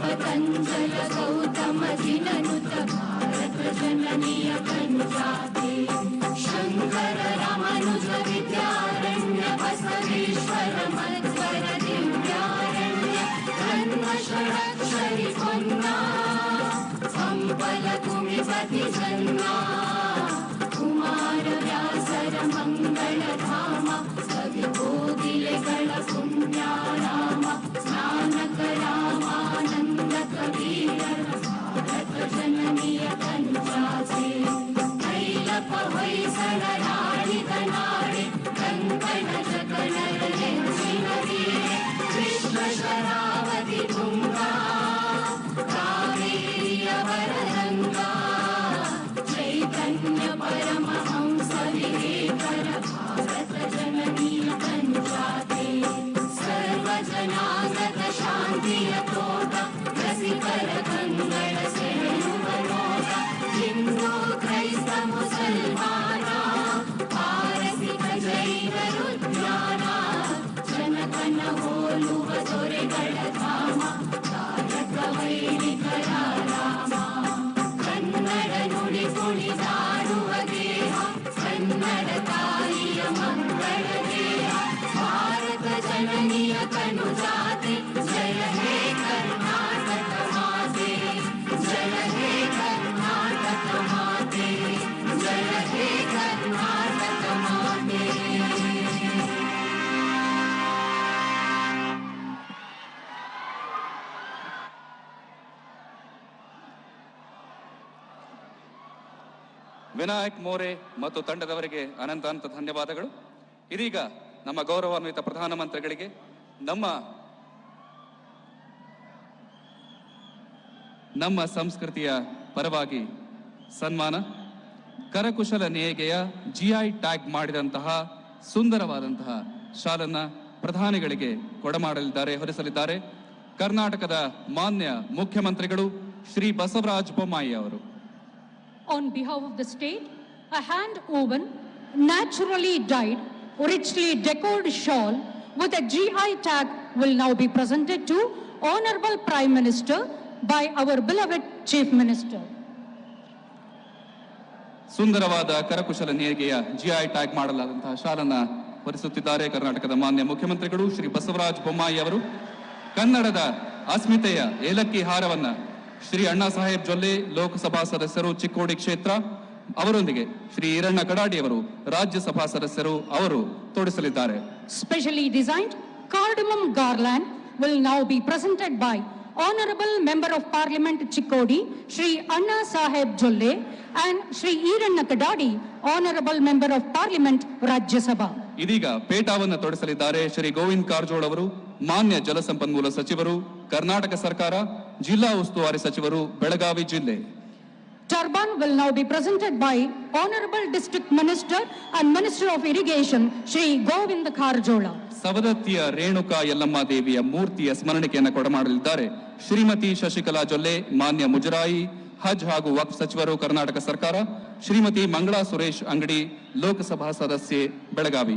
पतंजल गौतम जिननुत भारत जननीय कनुजाते शंकर रामानुज विद्यारण्य बसवेश्वर मध्वर दिव्यारण्य कन्वषडक्षरि पन्ना संपल कुमिपति जन्ना कुमार व्यासर मंगल धाम कवि कोकिलಗಳ पुण्याराम स्नानक रामानंद कबीर भारत जननीय कनुजाते कैलप ಹೊಯ್ಸಳ ರಾಣಿದ ನಾಡೆ ಕಂಕಣ ಜಗನರ ಹೆಂಚಿನ ವೀರೆ ಕೃಷ್ಣ ಶರಾವತಿ ತುಂಗಾ ಕಾವೇರಿಯ ವರರಂಗಾ ಚೈತನ್ಯ ಪರಮಹಂಸ ವಿವೇಕರ ಭಾರತ ಜನನೀಯ ಕನುಜಾತೆ ಸರ್ವ ಜನಾಂಗದ ಶಾಂತಿಯ ತೋಟ ರಸಿಕರ ಕಂಗಳ ಸೆಳೆಯುವ ನೋಟ ಹಿಂದೂ ಕ್ರೈಸ್ತ ಮುಸಲ್ಮಾನ ಪಾರಸಿಕ ಜೈನರು ಜ್ಞಾನ ಜನಕನ ಹೋಲುವ ದೊರೆಗಳ ಧಾಮ ಕಾಯಕ ವೈದಿಕರ ರಾಮ ಕನ್ನಡ ನುಡಿ ಕುಣಿದಾಡುವ ದೇಹ ಕನ್ನಡ ತಾಯಿಯ ಮಂಗಳ ದೇಹ ಭಾರತ ಜನನಿಯ ಕನುಜಾತೆ ಜಯ ಹೇ ಕರ್ನಾಟಕ ಮಾತೆ ಜಯ ಹೇ ಕರ್ನಾಟಕ ಮಾತೆ ಜಯ ಹೇ ಕರ್ನಾಟಕ ಮಾತೆ. ವಿನಾಯಕ್ ಮೋರೆ ಮತ್ತು ತಂಡದವರಿಗೆ ಅನಂತ ಧನ್ಯವಾದಗಳು. ಇದೀಗ ನಮ್ಮ ಗೌರವಾನ್ವಿತ ಪ್ರಧಾನಮಂತ್ರಿಗಳಿಗೆ ನಮ್ಮ ಸಂಸ್ಕೃತಿಯ ಪರವಾಗಿ ಸನ್ಮಾನ. ಕರಕುಶಲ ನೇಯ್ಗೆಯ GI ಟ್ಯಾಗ್ ಮಾಡಿದಂತಹ ಸುಂದರವಾದಂತಹ ಶಾಲನ್ನ ಪ್ರಧಾನಿಗಳಿಗೆ ಕೊಡಮಾಡಲಿದ್ದಾರೆ, ಹೊರಿಸಲಿದ್ದಾರೆ ಕರ್ನಾಟಕದ ಮಾನ್ಯ ಮುಖ್ಯಮಂತ್ರಿಗಳು ಶ್ರೀ ಬಸವರಾಜ ಬೊಮ್ಮಾಯಿ ಅವರು. On behalf of the state, a hand-woven, naturally dyed, richly decorated shawl with a GI tag will now be presented to Honorable Prime Minister by our beloved Chief Minister. ಸುಂದರವಾದ ಕರಕುಶಲ ನೇಯ್ಗೆಯ GI tag ಮಾಡಲಾದಂತಹ ಶಾಲನ್ನ ಹೊರಿಸುತ್ತಿದ್ದಾರೆ ಕರ್ನಾಟಕದ ಮಾನ್ಯ ಮುಖ್ಯಮಂತ್ರಿಗಳು ಶ್ರೀ ಬಸವರಾಜ ಬೊಮ್ಮಾಯಿ ಅವರು. ಕನ್ನಡದ ಅಸ್ಮಿತೆಯ ಏಲಕ್ಕಿ ಹಾರವನ್ನ ಶ್ರೀ ಅಣ್ಣಾ ಸಾಹೇಬ್ ಜೊಲ್ಲೆ ಲೋಕಸಭಾ ಸದಸ್ಯರು ಚಿಕ್ಕೋಡಿ ಕ್ಷೇತ್ರ ಅವರೊಂದಿಗೆ ಶ್ರೀ ಈರಣ್ಣ ಕಡಾಡಿ ಅವರು ರಾಜ್ಯಸಭಾ ಸದಸ್ಯರು ಅವರು ತೋಡಿಸಲಿದ್ದಾರೆ. Specially designed cardamom garland will now be presented by Honorable Member of Parliament Chikkodi Shri Anna Saheb Jolle and Shri Iranna Kadadi Honorable Member of Parliament Rajya Sabha. ಇದೀಗ ಪೇಟಾವನ್ನು ತೊಡಿಸಲಿದ್ದಾರೆ ಶ್ರೀ ಗೋವಿಂದ್ ಕಾರಜೋಳ ಅವರು, ಮಾನ್ಯ ಜಲಸಂಪನ್ಮೂಲ ಸಚಿವರು, ಕರ್ನಾಟಕ ಸರ್ಕಾರ, ಜಿಲ್ಲಾ ಉಸ್ತುವಾರಿ ಸಚಿವರು, ಬೆಳಗಾವಿ ಜಿಲ್ಲೆ. Turban will now be presented by Honorable District Minister and Minister of Irrigation Shri Govind Kaರಜೋಳ. ಸವದತ್ತಿಯ Renuka Yellamma ದೇವಿಯ ಮೂರ್ತಿಯ ಸ್ಮರಣಿಕೆಯನ್ನು ಕೊಡಮಾಡಲಿದ್ದಾರೆ ಶ್ರೀಮತಿ ಶಶಿಕಲಾ ಜೊಲ್ಲೆ, ಮಾನ್ಯ ಮುಜರಾಯಿ, ಹಜ್ ಹಾಗೂ ವಕ್ಫ್ ಸಚಿವರು, ಕರ್ನಾಟಕ ಸರ್ಕಾರ, ಶ್ರೀಮತಿ ಮಂಗಳಾ ಸುರೇಶ್ ಅಂಗಡಿ, ಲೋಕಸಭಾ ಸದಸ್ಯೆ, ಬೆಳಗಾವಿ.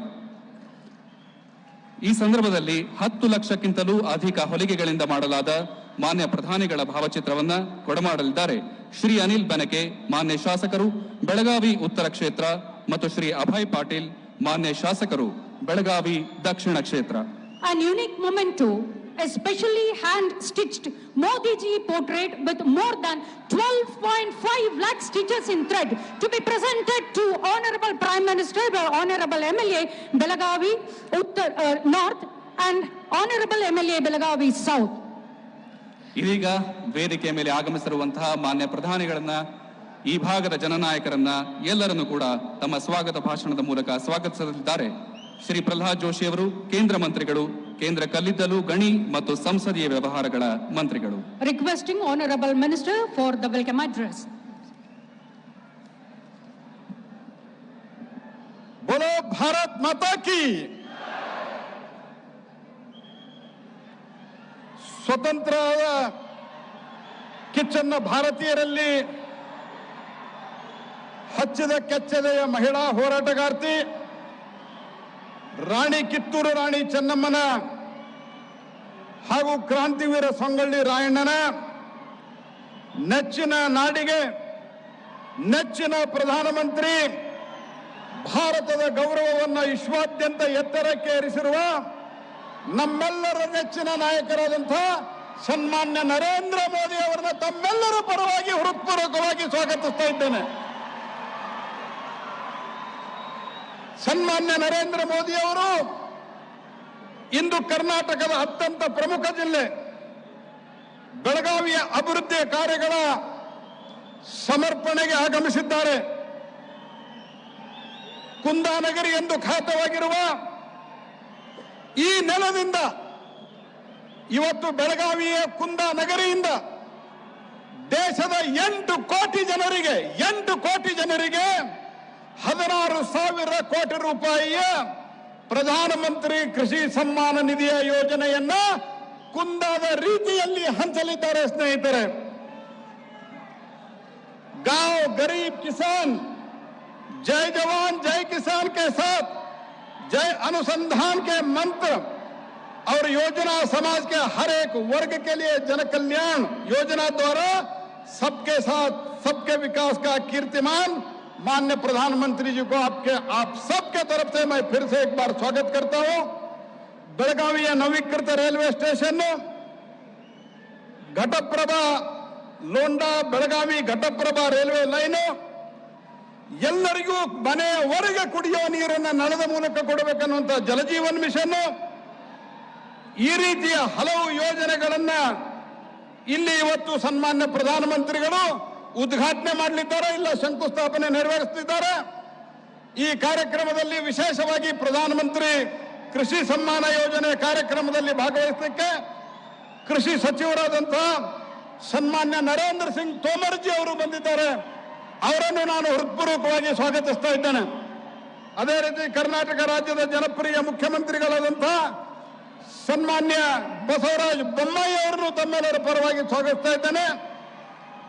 ಈ ಸಂದರ್ಭದಲ್ಲಿ 10 ಲಕ್ಷಕ್ಕಿಂತಲೂ ಅಧಿಕ ಹೊಲಿಗೆಗಳಿಂದ ಮಾಡಲಾದ ಮಾನ್ಯ ಪ್ರಧಾನಿಗಳ ಭಾವಚಿತ್ರವನ್ನ ಕೊಡಮಾಡಲಿದ್ದಾರೆ ಶ್ರೀ ಅನಿಲ್ ಬೆನಕೆ, ಮಾನ್ಯ ಶಾಸಕರು, ಬೆಳಗಾವಿ ಉತ್ತರ ಕ್ಷೇತ್ರ, ಮತ್ತು ಶ್ರೀ ಅಭಯ್ ಪಾಟೀಲ್, ಮಾನ್ಯ ಶಾಸಕರು, ಬೆಳಗಾವಿ ದಕ್ಷಿಣ ಕ್ಷೇತ್ರ. An unique memento, a specially hand-stitched Modi ji portrait with more than 12.5 lakh stitches in thread to be presented to Honorable Prime Minister by Honorable MLA Belagavi North and Honorable MLA Belagavi South. ಇದೀಗ ವೇದಿಕೆಯ ಮೇಲೆ ಆಗಮಿಸಿರುವಂತಹ ಮಾನ್ಯ ಪ್ರಧಾನಿಗಳನ್ನ ಈ ಭಾಗದ ಜನನಾಯಕರನ್ನ ಎಲ್ಲರನ್ನು ಕೂಡ ತಮ್ಮ ಸ್ವಾಗತ ಭಾಷಣದ ಮೂಲಕ ಸ್ವಾಗತಿಸಲಿದ್ದಾರೆ. ಶ್ರೀ ಪ್ರಹ್ಲಾದ್ ಜೋಶಿ ಅವರು ಕೇಂದ್ರ ಮಂತ್ರಿಗಳು, ಕೇಂದ್ರ ಕಲ್ಲಿದ್ದಲು, ಗಣಿ ಮತ್ತು ಸಂಸದೀಯ ವ್ಯವಹಾರಗಳ ಮಂತ್ರಿಗಳು. Requesting Honorable Minister for the welcome address. बोलो भारत माता की. ಸ್ವತಂತ್ರ ಕಿಚ್ಚನ್ನ ಭಾರತೀಯರಲ್ಲಿ ಹಚ್ಚಿದ ಕೆಚ್ಚೆದೆಯ ಮಹಿಳಾ ಹೋರಾಟಗಾರ್ತಿ ರಾಣಿ ಕಿತ್ತೂರು ರಾಣಿ ಚೆನ್ನಮ್ಮನ ಹಾಗೂ ಕ್ರಾಂತಿವೀರ ಸಂಗೊಳ್ಳಿ ರಾಯಣ್ಣನ ನೆಚ್ಚಿನ ನಾಡಿಗೆ ನೆಚ್ಚಿನ ಪ್ರಧಾನಮಂತ್ರಿ, ಭಾರತದ ಗೌರವವನ್ನು ವಿಶ್ವಾದ್ಯಂತ ಎತ್ತರಕ್ಕೆ ಏರಿಸಿರುವ ನಮ್ಮೆಲ್ಲರ ನೆಚ್ಚಿನ ನಾಯಕರಾದಂಥ ಸನ್ಮಾನ್ಯ ನರೇಂದ್ರ ಮೋದಿ ಅವರನ್ನ ತಮ್ಮೆಲ್ಲರ ಪರವಾಗಿ ಹೃತ್ಪೂರ್ವಕವಾಗಿ ಸ್ವಾಗತಿಸ್ತಾ ಇದ್ದೇನೆ. ಸನ್ಮಾನ್ಯ ನರೇಂದ್ರ ಮೋದಿ ಅವರು ಇಂದು ಕರ್ನಾಟಕದ ಅತ್ಯಂತ ಪ್ರಮುಖ ಜಿಲ್ಲೆ ಬೆಳಗಾವಿಯ ಅಭಿವೃದ್ಧಿ ಕಾರ್ಯಗಳ ಸಮರ್ಪಣೆಗೆ ಆಗಮಿಸಿದ್ದಾರೆ. ಕುಂದಾನಗರಿ ಎಂದು ಖ್ಯಾತವಾಗಿರುವ ಈ ನೆಲದಿಂದ ಇವತ್ತು ಬೆಳಗಾವಿಯ ಕುಂದಾನಗರಿಯಿಂದ ದೇಶದ 8 ಕೋಟಿ ಜನರಿಗೆ 16,000 ಕೋಟಿ ರೂಪಾಯಿಯ ಪ್ರಧಾನಮಂತ್ರಿ ಕೃಷಿ ಸಮ್ಮಾನ ನಿಧಿಯ ಯೋಜನೆಯನ್ನ ಕುಂದಾದ ರೀತಿಯಲ್ಲಿ ಹಂಚಲಿದ್ದಾರೆ. ಸ್ನೇಹಿತರೆ, गांव गरीब किसान, जय जवान जय किसान के साथ जय अनुसंधान के मंत्र और योजना समाज के हर एक वर्ग के लिए जन कल्याण योजना द्वारा सबके साथ सबके विकास का कीर्तिमान माननीय प्रधानमंत्री जी को आप सबके तरफ से मैं फिर से एक बार स्वागत करता हूं. बेळगाविಯ नवीकृत railway station Ghataprabha Londa Belagavi Ghataprabha railway line ಎಲ್ಲರಿಗೂ ಮನೆಯವರೆಗೆ ಕುಡಿಯುವ ನೀರನ್ನು ನಳದ ಮೂಲಕ ಕೊಡಬೇಕನ್ನುವಂತ ಜಲಜೀವನ್ ಮಿಷನ್, ಈ ರೀತಿಯ ಹಲವು ಯೋಜನೆಗಳನ್ನ ಇಲ್ಲಿ ಇವತ್ತು ಸನ್ಮಾನ್ಯ ಪ್ರಧಾನಮಂತ್ರಿಗಳು ಉದ್ಘಾಟನೆ ಮಾಡಲಿದ್ದಾರೆ, ಇಲ್ಲ ಶಂಕುಸ್ಥಾಪನೆ ನೆರವೇರಿಸುತ್ತಿದ್ದಾರೆ. ಈ ಕಾರ್ಯಕ್ರಮದಲ್ಲಿ ವಿಶೇಷವಾಗಿ ಪ್ರಧಾನಮಂತ್ರಿ ಕೃಷಿ ಸಮ್ಮಾನ ಯೋಜನೆ ಕಾರ್ಯಕ್ರಮದಲ್ಲಿ ಭಾಗವಹಿಸಲಿಕ್ಕೆ ಕೃಷಿ ಸಚಿವರಾದಂತಹ ಸನ್ಮಾನ್ಯ ನರೇಂದ್ರ ಸಿಂಗ್ ತೋಮರ್ ಜಿ ಅವರು ಬಂದಿದ್ದಾರೆ. ಅವರನ್ನು ನಾನು ಹೃತ್ಪೂರ್ವಕವಾಗಿ ಸ್ವಾಗತಿಸ್ತಾ ಇದ್ದೇನೆ. ಅದೇ ರೀತಿ ಕರ್ನಾಟಕ ರಾಜ್ಯದ ಜನಪ್ರಿಯ ಮುಖ್ಯಮಂತ್ರಿಗಳಾದಂತಹ ಸನ್ಮಾನ್ಯ ಬಸವರಾಜ ಬೊಮ್ಮಾಯಿ ಅವರನ್ನು ತಮ್ಮೆಲ್ಲರ ಪರವಾಗಿ ಸ್ವಾಗತಿಸ್ತಾ ಇದ್ದೇನೆ.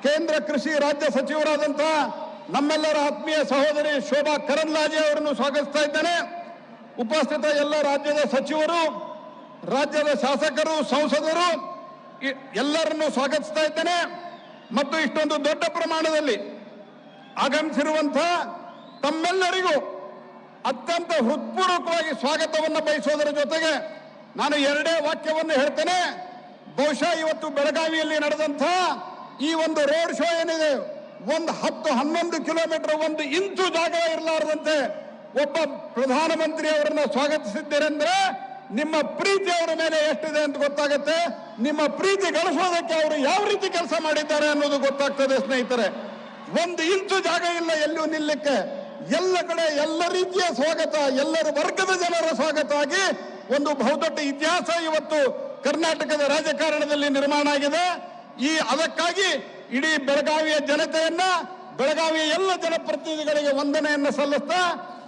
ಕೇಂದ್ರ ಕೃಷಿ ರಾಜ್ಯ ಸಚಿವರಾದಂತಹ ನಮ್ಮೆಲ್ಲರ ಆತ್ಮೀಯ ಸಹೋದರಿ ಶೋಭಾ ಕರಂದ್ಲಾಜೆ ಅವರನ್ನು ಸ್ವಾಗತಿಸ್ತಾ ಇದ್ದೇನೆ. ಉಪಸ್ಥಿತ ಎಲ್ಲ ರಾಜ್ಯದ ಸಚಿವರು, ರಾಜ್ಯದ ಶಾಸಕರು, ಸಂಸದರು ಎಲ್ಲರನ್ನು ಸ್ವಾಗತಿಸ್ತಾ ಇದ್ದೇನೆ. ಮತ್ತು ಇಷ್ಟೊಂದು ದೊಡ್ಡ ಪ್ರಮಾಣದಲ್ಲಿ ಆಗಮಿಸಿರುವಂತಹ ತಮ್ಮೆಲ್ಲರಿಗೂ ಅತ್ಯಂತ ಹೃತ್ಪೂರ್ವಕವಾಗಿ ಸ್ವಾಗತವನ್ನು ಬಯಸೋದರ ಜೊತೆಗೆ ನಾನು ಎರಡೇ ವಾಕ್ಯವನ್ನು ಹೇಳ್ತೇನೆ. ಬಹುಶಃ ಇವತ್ತು ಬೆಳಗಾವಿಯಲ್ಲಿ ನಡೆದಂತಹ ಈ ಒಂದು ರೋಡ್ ಶೋ ಏನಿದೆ, ಒಂದು 10-11 ಕಿಲೋಮೀಟರ್ 1 ಇಂಚು ಜಾಗ ಇರಲಾರದಂತೆ ಒಬ್ಬ ಪ್ರಧಾನಮಂತ್ರಿ ಅವರನ್ನ ಸ್ವಾಗತಿಸಿದ್ದೀರೆಂದ್ರೆ ನಿಮ್ಮ ಪ್ರೀತಿ ಅವರ ಮೇಲೆ ಎಷ್ಟಿದೆ ಅಂತ ಗೊತ್ತಾಗುತ್ತೆ. ನಿಮ್ಮ ಪ್ರೀತಿ ಗಳಿಸೋದಕ್ಕೆ ಅವರು ಯಾವ ರೀತಿ ಕೆಲಸ ಮಾಡಿದ್ದಾರೆ ಅನ್ನೋದು ಗೊತ್ತಾಗ್ತದೆ. ಸ್ನೇಹಿತರೆ, 1 ಇಂಚು ಜಾಗ ಇಲ್ಲ ಎಲ್ಲೂ ನಿಲ್ಲಕ್ಕೆ. ಎಲ್ಲ ಕಡೆ ಎಲ್ಲ ರೀತಿಯ ಸ್ವಾಗತ, ಎಲ್ಲರ ವರ್ಗದ ಜನರ ಸ್ವಾಗತ ಆಗಿ ಒಂದು ಬಹುದೊಡ್ಡ ಇತಿಹಾಸ ಇವತ್ತು ಕರ್ನಾಟಕದ ರಾಜಕಾರಣದಲ್ಲಿ ನಿರ್ಮಾಣ ಆಗಿದೆ. ಅದಕ್ಕಾಗಿ ಇಡೀ ಬೆಳಗಾವಿಯ ಜನತೆಯನ್ನ, ಬೆಳಗಾವಿಯ ಎಲ್ಲ ಜನಪ್ರತಿನಿಧಿಗಳಿಗೆ ವಂದನೆಯನ್ನು ಸಲ್ಲಿಸ್ತಾ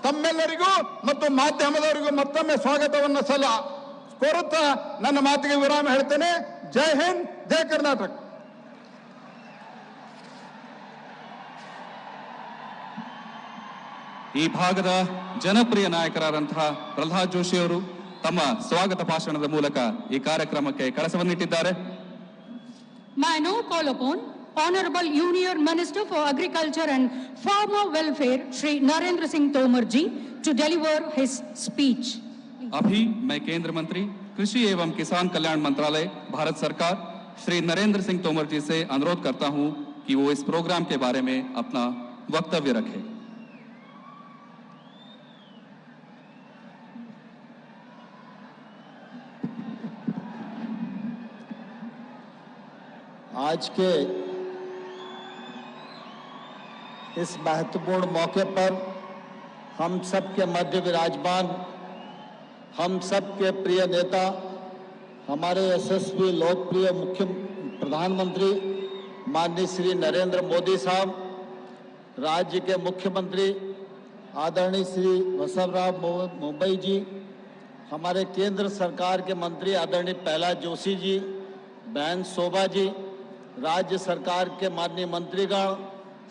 ತಮ್ಮೆಲ್ಲರಿಗೂ ಮತ್ತು ಮಾಧ್ಯಮದವರಿಗೂ ಮತ್ತೊಮ್ಮೆ ಸ್ವಾಗತವನ್ನು ಕೋರುತ್ತಾ ನನ್ನ ಮಾತಿಗೆ ವಿರಾಮ ಹೇಳ್ತೇನೆ. ಜೈ ಹಿಂದ್, ಜೈ ಕರ್ನಾಟಕ. ಈ ಭಾಗದ ಜನಪ್ರಿಯ ನಾಯಕರಾದಂತಹ ಪ್ರಹ್ಲಾದ್ ಜೋಶಿ ಅವರು ತಮ್ಮ ಸ್ವಾಗತ ಭಾಷಣದ ಮೂಲಕ ಈ ಕಾರ್ಯಕ್ರಮಕ್ಕೆ ಕಳಸವನ್ನಿಟ್ಟಿದ್ದಾರೆ. May I now call upon Honorable Union Minister for Agriculture and Farmer Welfare, Shri Narendra Singh Tomar ji, to deliver his speech. अभी मैं केंद्र मंत्री कृषि एवं किसान कल्याण मंत्रालय भारत सरकार श्री नरेंद्र सिंह तोमर जी से अनुरोध करता हूं कि वो इस प्रोग्राम के बारे में अपना वक्तव्य रखें. इस महत्वपूर्ण मौके पर हम सबके मध्य विराजमान, हम सबके प्रिय नेता, हमारे यशस्वी लोकप्रिय मुख्य प्रधानमंत्री माननीय श्री नरेंद्र मोदी साहब, राज्य के मुख्यमंत्री आदरणीय श्री बसवराज बोम्मई जी, हमारे केंद्र सरकार के मंत्री आदरणीय प्रहलाद जोशी जी, बहन शोभा जी, राज्य सरकार के माननीय मंत्रीगण,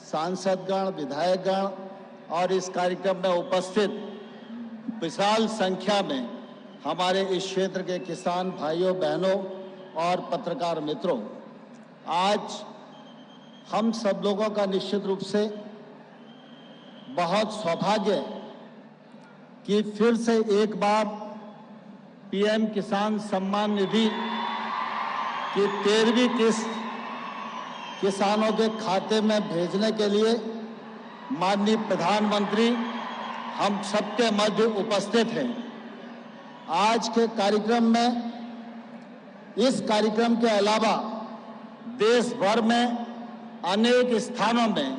सांसदगण, विधायकगण और इस कार्यक्रम में उपस्थित विशाल संख्या में हमारे इस क्षेत्र के किसान भाइयों बहनों और पत्रकार मित्रों, आज हम सब लोगों का निश्चित रूप से बहुत सौभाग्य है कि फिर से एक बार पीएम किसान सम्मान निधि की 13वीं किस्त किसानों के खाते में भेजने के लिए माननीय प्रधानमंत्री हम सबके मध्य उपस्थित हैं। आज के कार्यक्रम में, इस कार्यक्रम के अलावा देश भर में अनेक स्थानों में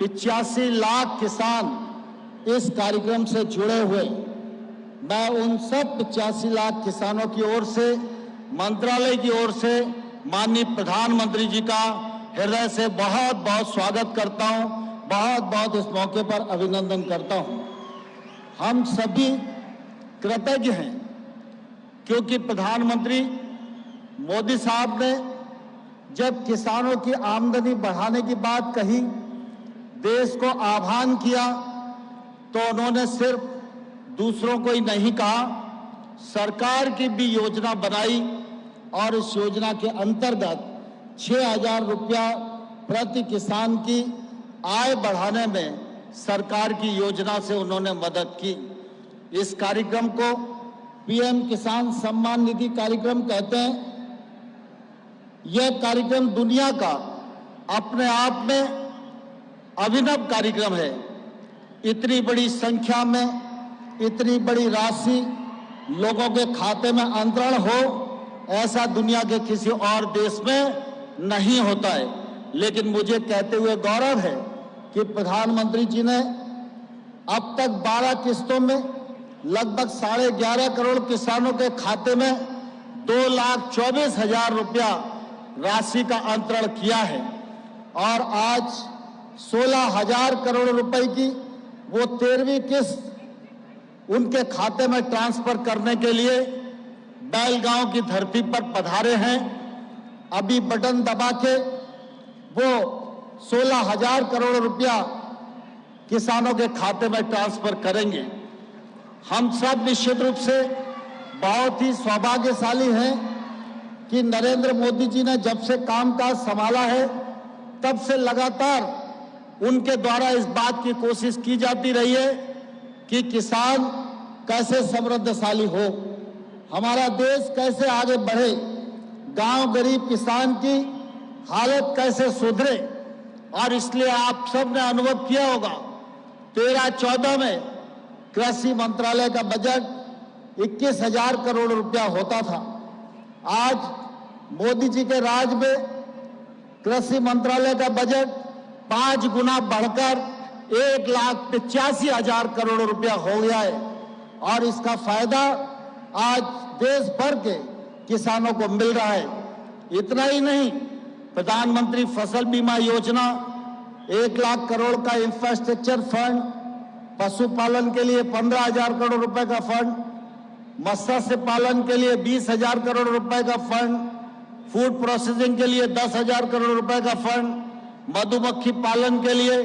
85 लाख किसान इस कार्यक्रम से जुड़े हुए। मैं उन सब 85 लाख किसानों की ओर से, मंत्रालय की ओर से माननीय प्रधानमंत्री जी का हृदय से बहुत बहुत स्वागत करता हूं, बहुत बहुत इस मौके पर अभिनंदन करता हूं। हम सभी कृतज्ञ हैं क्योंकि प्रधानमंत्री मोदी साहब ने जब किसानों की आमदनी बढ़ाने की बात कही, देश को आह्वान किया, तो उन्होंने सिर्फ दूसरों को ही नहीं कहा, सरकार की भी योजना बनाई और इस योजना के अंतर्गत 6,000 रुपया प्रति किसान की आय बढ़ाने में सरकार की योजना से उन्होंने मदद की। इस कार्यक्रम को पीएम किसान सम्मान निधि कार्यक्रम कहते हैं। यह कार्यक्रम दुनिया का अपने आप में अभिनव कार्यक्रम है। इतनी बड़ी संख्या में इतनी बड़ी राशि लोगों के खाते में अंतरण हो, ऐसा दुनिया के किसी और देश में नहीं होता है। लेकिन मुझे कहते हुए गौरव है कि प्रधानमंत्री जी ने अब तक 12 किस्तों में लगभग 11.5 करोड़ किसानों के खाते में 2,24,000 रुपया राशि का अंतरण किया है और आज 16,000 करोड़ रुपए की वो 13वीं किस्त उनके खाते में ट्रांसफर करने के लिए बेलगांव की धरती पर पधारे हैं। अभी बटन दबा के वो 16,000 करोड़ रुपया किसानों के खाते में ट्रांसफर करेंगे। हम सब निश्चित रूप से बहुत ही सौभाग्यशाली हैं कि नरेंद्र मोदी जी ने जब से कामकाज संभाला है, तब से लगातार उनके द्वारा इस बात की कोशिश की जाती रही है कि किसान कैसे समृद्धशाली हो, हमारा देश कैसे आगे बढ़े, गांव गरीब किसान की हालत कैसे सुधरे। और इसलिए आप सब ने अनुभव किया होगा, 13-14 में कृषि मंत्रालय का बजट 21,000 करोड़ रुपया होता था। आज मोदी जी के राज में कृषि मंत्रालय का बजट 5 गुना बढ़कर 1,85,000 करोड़ रुपया हो गया है और इसका फायदा आज देश भर के किसानों को मिल रहा है। इतना ही नहीं, प्रधानमंत्री फसल बीमा योजना, 1 लाख करोड़ का इंफ्रास्ट्रक्चर फंड, पशुपालन के लिए 15,000 करोड़ रुपए का फंड, मत्स्य पालन के लिए 20,000 करोड़ रुपए का फंड, फूड प्रोसेसिंग के लिए 10,000 करोड़ रुपए का फंड, मधुमक्खी पालन के लिए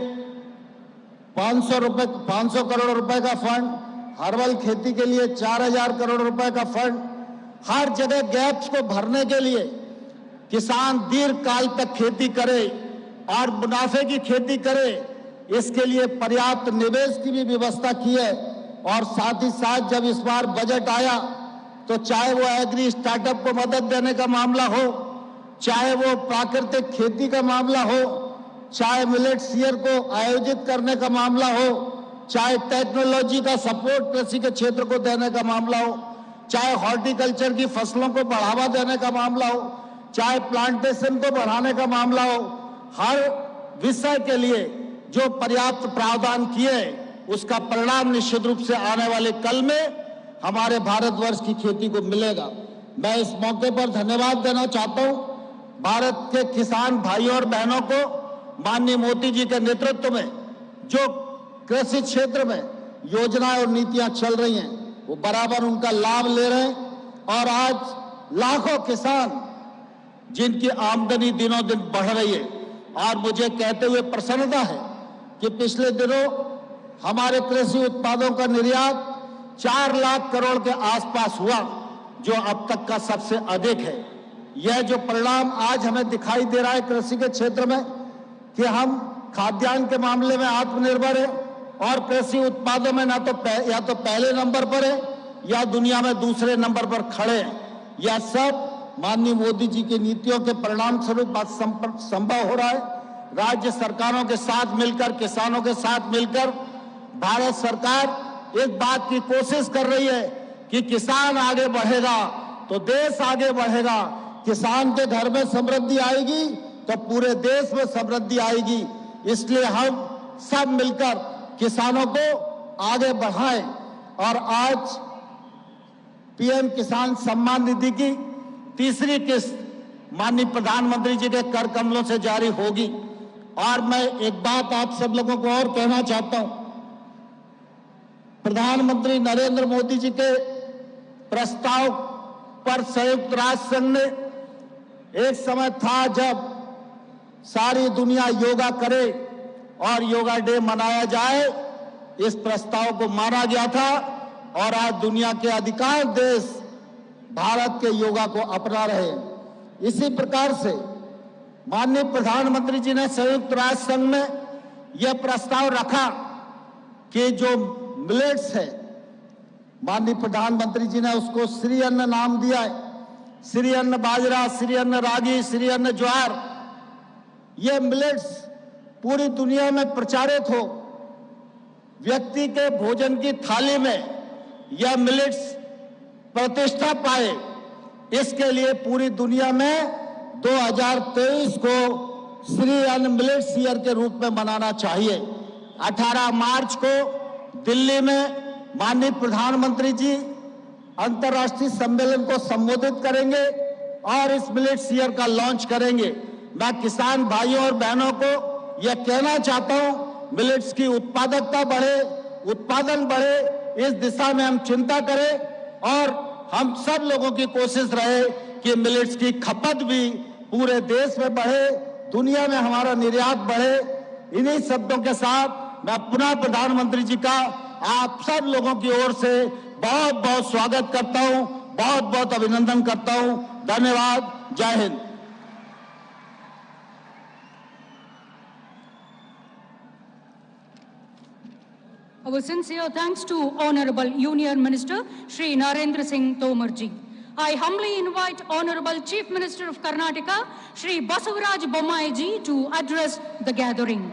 500 करोड़ रुपए का फंड, हर्बल खेती के लिए 4,000 करोड़ रुपए का फंड। हर जगह गैप्स को भरने के लिए किसान दीर्घ काल तक खेती करे और मुनाफे की खेती करे, इसके लिए पर्याप्त निवेश की भी व्यवस्था की है। और साथ ही साथ जब इस बार बजट आया तो चाहे वो एग्री स्टार्टअप को मदद देने का मामला हो, चाहे वो प्राकृतिक खेती का मामला हो, चाहे मिलेट्स ईयर को आयोजित करने का मामला हो, चाहे टेक्नोलॉजी का सपोर्ट कृषि के क्षेत्र को देने का मामला हो, चाहे हॉर्टिकल्चर की फसलों को बढ़ावा देने का मामला हो, चाहे प्लांटेशन को बढ़ाने का मामला हो, हर विषय के लिए जो पर्याप्त प्रावधान किए उसका परिणाम निश्चित रूप से आने वाले कल में हमारे भारतवर्ष की खेती को मिलेगा। मैं इस मौके पर धन्यवाद देना चाहता हूं भारत के किसान भाइयों और बहनों को। माननीय मोदी जी के नेतृत्व में जो कृषि क्षेत्र में योजनाएं और नीतियां चल रही हैं वो बराबर उनका लाभ ले रहे हैं और आज लाखों किसान जिनकी आमदनी दिनों दिन बढ़ रही है। और मुझे कहते हुए प्रसन्नता है कि पिछले दिनों हमारे कृषि उत्पादों का निर्यात 4 लाख करोड़ के आसपास हुआ, जो अब तक का सबसे अधिक है। यह जो परिणाम आज हमें दिखाई दे रहा है कृषि के क्षेत्र में कि हम खाद्यान्न के मामले में आत्मनिर्भर है और कृषि उत्पादों में या तो पहले नंबर पर है या दुनिया में दूसरे नंबर पर खड़े हैं। यह सब माननीय मोदी जी की नीतियों के परिणाम स्वरूप संभव हो रहा है। राज्य सरकारों के साथ मिलकर, किसानों के साथ मिलकर भारत सरकार एक बात की कोशिश कर रही है कि किसान आगे बढ़ेगा तो देश आगे बढ़ेगा। किसान के घर में समृद्धि आएगी तो पूरे देश में समृद्धि आएगी। इसलिए हम सब मिलकर किसानों को आगे बढ़ाएं। और आज पीएम किसान सम्मान निधि की तीसरी किस्त माननीय प्रधानमंत्री जी के कर कमलों से जारी होगी। और मैं एक बात आप सब लोगों को और कहना चाहता हूं, प्रधानमंत्री नरेंद्र मोदी जी के प्रस्ताव पर संयुक्त राष्ट्र संघ ने, एक समय था जब सारी दुनिया योगा करे और योगा डे मनाया जाए, इस प्रस्ताव को माना गया था और आज दुनिया के अधिकांश देश भारत के योगा को अपना रहे हैं। इसी प्रकार से माननीय प्रधानमंत्री जी ने संयुक्त राष्ट्र संघ में यह प्रस्ताव रखा कि जो मिलेट्स है, माननीय प्रधानमंत्री जी ने उसको श्री अन्न नाम दिया है। श्री अन्न बाजरा, श्री अन्न रागी, श्री अन्न ज्वार, ये मिलेट्स पूरी दुनिया में प्रचारित हो, व्यक्ति के भोजन की थाली में यह मिलेट्स प्रतिष्ठा पाए, इसके लिए पूरी दुनिया में 2023 को श्री अन्न मिलेट्स ईयर के रूप में मनाना चाहिए। 18 मार्च को दिल्ली में माननीय प्रधानमंत्री जी अंतर्राष्ट्रीय सम्मेलन को संबोधित करेंगे और इस मिलेट्स ईयर का लॉन्च करेंगे। मैं किसान भाइयों और बहनों को यह कहना चाहता हूं, मिलेट्स की उत्पादकता बढ़े, उत्पादन बढ़े, इस दिशा में हम चिंता करें और हम सब लोगों की कोशिश रहे कि मिलेट्स की खपत भी पूरे देश में बढ़े, दुनिया में हमारा निर्यात बढ़े। इन्हीं शब्दों के साथ मैं पुनः प्रधानमंत्री जी का आप सब लोगों की ओर से बहुत बहुत स्वागत करता हूं, बहुत बहुत अभिनंदन करता हूं। धन्यवाद। जय Hind. Our sincere thanks to Honorable Union Minister Shri Narendra Singh Tomar ji. I humbly invite Honorable Chief Minister of Karnataka Shri Basavaraj Bommai ji to address the gathering.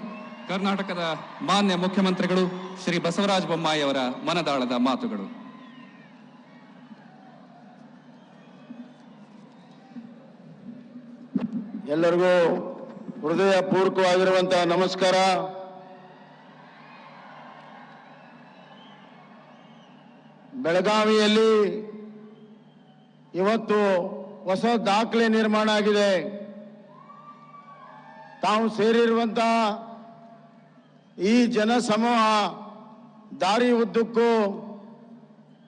ಕರ್ನಾಟಕದ ಮಾನ್ಯ ಮುಖ್ಯಮಂತ್ರಿಗಳು ಶ್ರೀ ಬಸವರಾಜ ಬೊಮ್ಮಾಯಿ ಅವರ ಮನದಾಳದ ಮಾತುಗಳು. ಎಲ್ಲರಿಗೂ ಹೃದಯಪೂರ್ವಕವಾಗಿರುವಂತಹ ನಮಸ್ಕಾರ. ಬೆಳಗಾವಿಯಲ್ಲಿ ಇವತ್ತು ಹೊಸ ದಾಖಲೆ ನಿರ್ಮಾಣ ಆಗಿದೆ. ತಾವು ಸೇರಿರುವಂತಹ ಈ ಜನಸಮೂಹ ದಾರಿ ಉದ್ದಕ್ಕೂ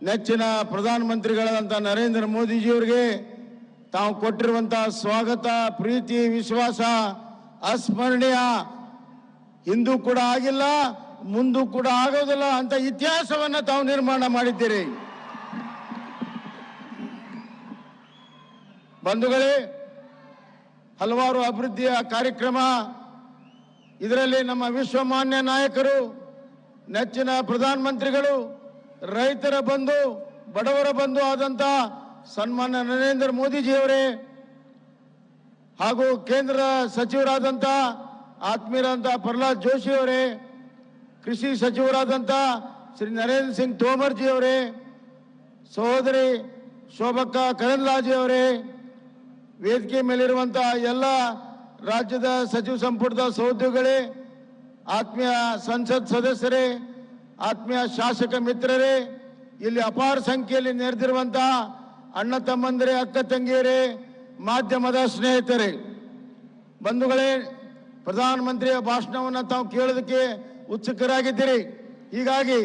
ನೆಚ್ಚಿನ ಪ್ರಧಾನಮಂತ್ರಿಗಳಾದಂಥ ನರೇಂದ್ರ ಮೋದಿಜಿಯವರಿಗೆ ತಾವು ಕೊಟ್ಟಿರುವಂತಹ ಸ್ವಾಗತ, ಪ್ರೀತಿ, ವಿಶ್ವಾಸ ಅಸ್ಮರಣೀಯ. ಹಿಂದೂ ಕೂಡ ಆಗಿಲ್ಲ, ಮುಂದೂ ಕೂಡ ಆಗೋದಿಲ್ಲ ಅಂತ ಇತಿಹಾಸವನ್ನ ತಾವು ನಿರ್ಮಾಣ ಮಾಡಿದ್ದೀರಿ. ಬಂಧುಗಳೇ, ಹಲವಾರು ಅಭಿವೃದ್ಧಿಯ ಕಾರ್ಯಕ್ರಮ, ಇದರಲ್ಲಿ ನಮ್ಮ ವಿಶ್ವಮಾನ್ಯ ನಾಯಕರು, ನೆಚ್ಚಿನ ಪ್ರಧಾನಮಂತ್ರಿಗಳು, ರೈತರ ಬಂಧು, ಬಡವರ ಬಂಧು ಆದಂತ ಸನ್ಮಾನ್ಯ ನರೇಂದ್ರ ಮೋದಿಜಿಯವರೇ ಹಾಗೂ ಕೇಂದ್ರ ಸಚಿವರಾದಂಥ ಆತ್ಮೀಯರಾದಂಥ ಪ್ರಹ್ಲಾದ್ ಜೋಶಿ ಅವರೇ, ಕೃಷಿ ಸಚಿವರಾದಂಥ ಶ್ರೀ ನರೇಂದ್ರ ಸಿಂಗ್ ತೋಮರ್ ಜಿ ಅವರೇ, ಸಹೋದರಿ ಶೋಭಕ್ಕಾ ಕರಂದ್ಲಾಜೆ ಅವರೇ, ವೇದಿಕೆ ಮೇಲಿರುವಂತಹ ಎಲ್ಲ ರಾಜ್ಯದ ಸಚಿವ ಸಂಪುಟದ ಸಹೋದ್ಯೋಗಿಗಳೇ, ಆತ್ಮೀಯ ಸಂಸತ್ ಸದಸ್ಯರೇ, ಆತ್ಮೀಯ ಶಾಸಕ ಮಿತ್ರರೇ, ಇಲ್ಲಿ ಅಪಾರ ಸಂಖ್ಯೆಯಲ್ಲಿ ನೆರೆದಿರುವಂತಹ ಅಣ್ಣ ತಮ್ಮಂದಿರೇ, ಅಕ್ಕ ತಂಗಿಯರೇ, ಮಾಧ್ಯಮದ ಸ್ನೇಹಿತರೇ, ಬಂಧುಗಳೇ, ಪ್ರಧಾನಮಂತ್ರಿಯ ಭಾಷಣವನ್ನು ತಾವು ಕೇಳೋದಕ್ಕೆ ಉತ್ಸುಕರಾಗಿದ್ದೀರಿ. ಹೀಗಾಗಿ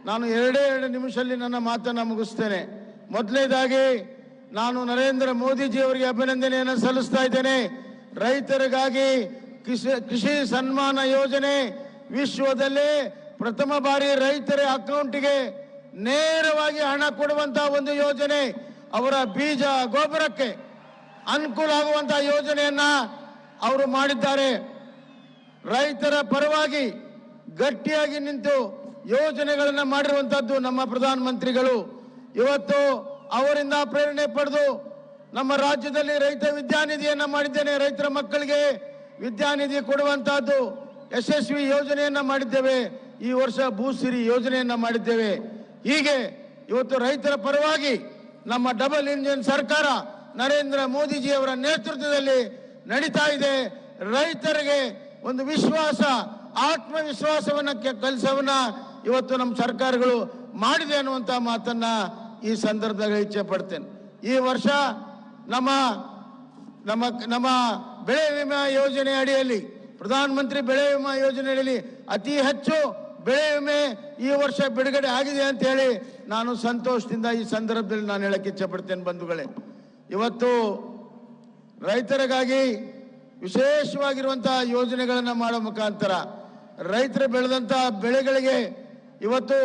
ನಾನು ಎರಡೇ ನಿಮಿಷದಲ್ಲಿ ನನ್ನ ಮಾತನ್ನು ಮುಗಿಸ್ತೇನೆ. ಮೊದಲನೇದಾಗಿ ನಾನು ನರೇಂದ್ರ ಮೋದಿಜಿ ಅವರಿಗೆ ಅಭಿನಂದನೆಯನ್ನು ಸಲ್ಲಿಸ್ತಾ ಇದ್ದೇನೆ. ರೈತರಿಗಾಗಿ ಕೃಷಿ ಸನ್ಮಾನ ಯೋಜನೆ ವಿಶ್ವದಲ್ಲೇ ಪ್ರಥಮ ಬಾರಿ ರೈತರ ಅಕೌಂಟಿಗೆ ನೇರವಾಗಿ ಹಣ ಕೊಡುವಂತಹ ಒಂದು ಯೋಜನೆ, ಅವರ ಬೀಜ ಗೊಬ್ಬರಕ್ಕೆ ಅನುಕೂಲ ಆಗುವಂತಹ ಯೋಜನೆಯನ್ನ ಅವರು ಮಾಡಿದ್ದಾರೆ. ರೈತರ ಪರವಾಗಿ ಗಟ್ಟಿಯಾಗಿ ನಿಂತು ಯೋಜನೆಗಳನ್ನು ಮಾಡಿರುವಂತದ್ದು ನಮ್ಮ ಪ್ರಧಾನಮಂತ್ರಿಗಳು. ಇವತ್ತು ಅವರಿಂದ ಪ್ರೇರಣೆ ಪಡೆದು ನಮ್ಮ ರಾಜ್ಯದಲ್ಲಿ ರೈತ ವಿದ್ಯಾನಿಧಿಯನ್ನ ಮಾಡಿದ್ದೇನೆ. ರೈತರ ಮಕ್ಕಳಿಗೆ ವಿದ್ಯಾನಿಧಿ ಕೊಡುವಂತಹದ್ದು ಯಶಸ್ವಿ ಯೋಜನೆಯನ್ನ ಮಾಡಿದ್ದೇವೆ. ಈ ವರ್ಷ ಭೂಸಿರಿ ಯೋಜನೆಯನ್ನ ಮಾಡಿದ್ದೇವೆ. ಹೀಗೆ ಇವತ್ತು ರೈತರ ಪರವಾಗಿ ನಮ್ಮ ಡಬಲ್ ಇಂಜಿನ್ ಸರ್ಕಾರ ನರೇಂದ್ರ ಮೋದಿಜಿ ಅವರ ನೇತೃತ್ವದಲ್ಲಿ ನಡೀತಾ ಇದೆ. ರೈತರಿಗೆ ಒಂದು ವಿಶ್ವಾಸ, ಆತ್ಮವಿಶ್ವಾಸವನ್ನ ಕೆಲಸವನ್ನ ಇವತ್ತು ನಮ್ಮ ಸರ್ಕಾರಗಳು ಮಾಡಿದೆ ಅನ್ನುವಂತ ಮಾತನ್ನ ಈ ಸಂದರ್ಭದಲ್ಲಿ ಇಚ್ಛೆ ಪಡ್ತೇನೆ. ಈ ವರ್ಷ ನಮ್ಮ ನಮ್ಮ ನಮ್ಮ ಬೆಳೆ ವಿಮಾ ಯೋಜನೆ ಅಡಿಯಲ್ಲಿ, ಪ್ರಧಾನಮಂತ್ರಿ ಬೆಳೆ ವಿಮಾ ಯೋಜನೆ ಅಡಿಯಲ್ಲಿ ಅತಿ ಹೆಚ್ಚು ಬೆಳೆ ವಿಮೆ ಈ ವರ್ಷ ಬಿಡುಗಡೆ ಆಗಿದೆ ಅಂತ ಹೇಳಿ ನಾನು ಸಂತೋಷದಿಂದ ಈ ಸಂದರ್ಭದಲ್ಲಿ ನಾನು ಹೇಳಕ್ಕೆ ಇಚ್ಛೆ ಪಡ್ತೇನೆ. ಬಂಧುಗಳೇ, ಇವತ್ತು ರೈತರಿಗಾಗಿ ವಿಶೇಷವಾಗಿರುವಂತಹ ಯೋಜನೆಗಳನ್ನು ಮಾಡೋ ಮುಖಾಂತರ ರೈತರು ಬೆಳೆದಂತಹ ಬೆಳೆಗಳಿಗೆ ಇವತ್ತು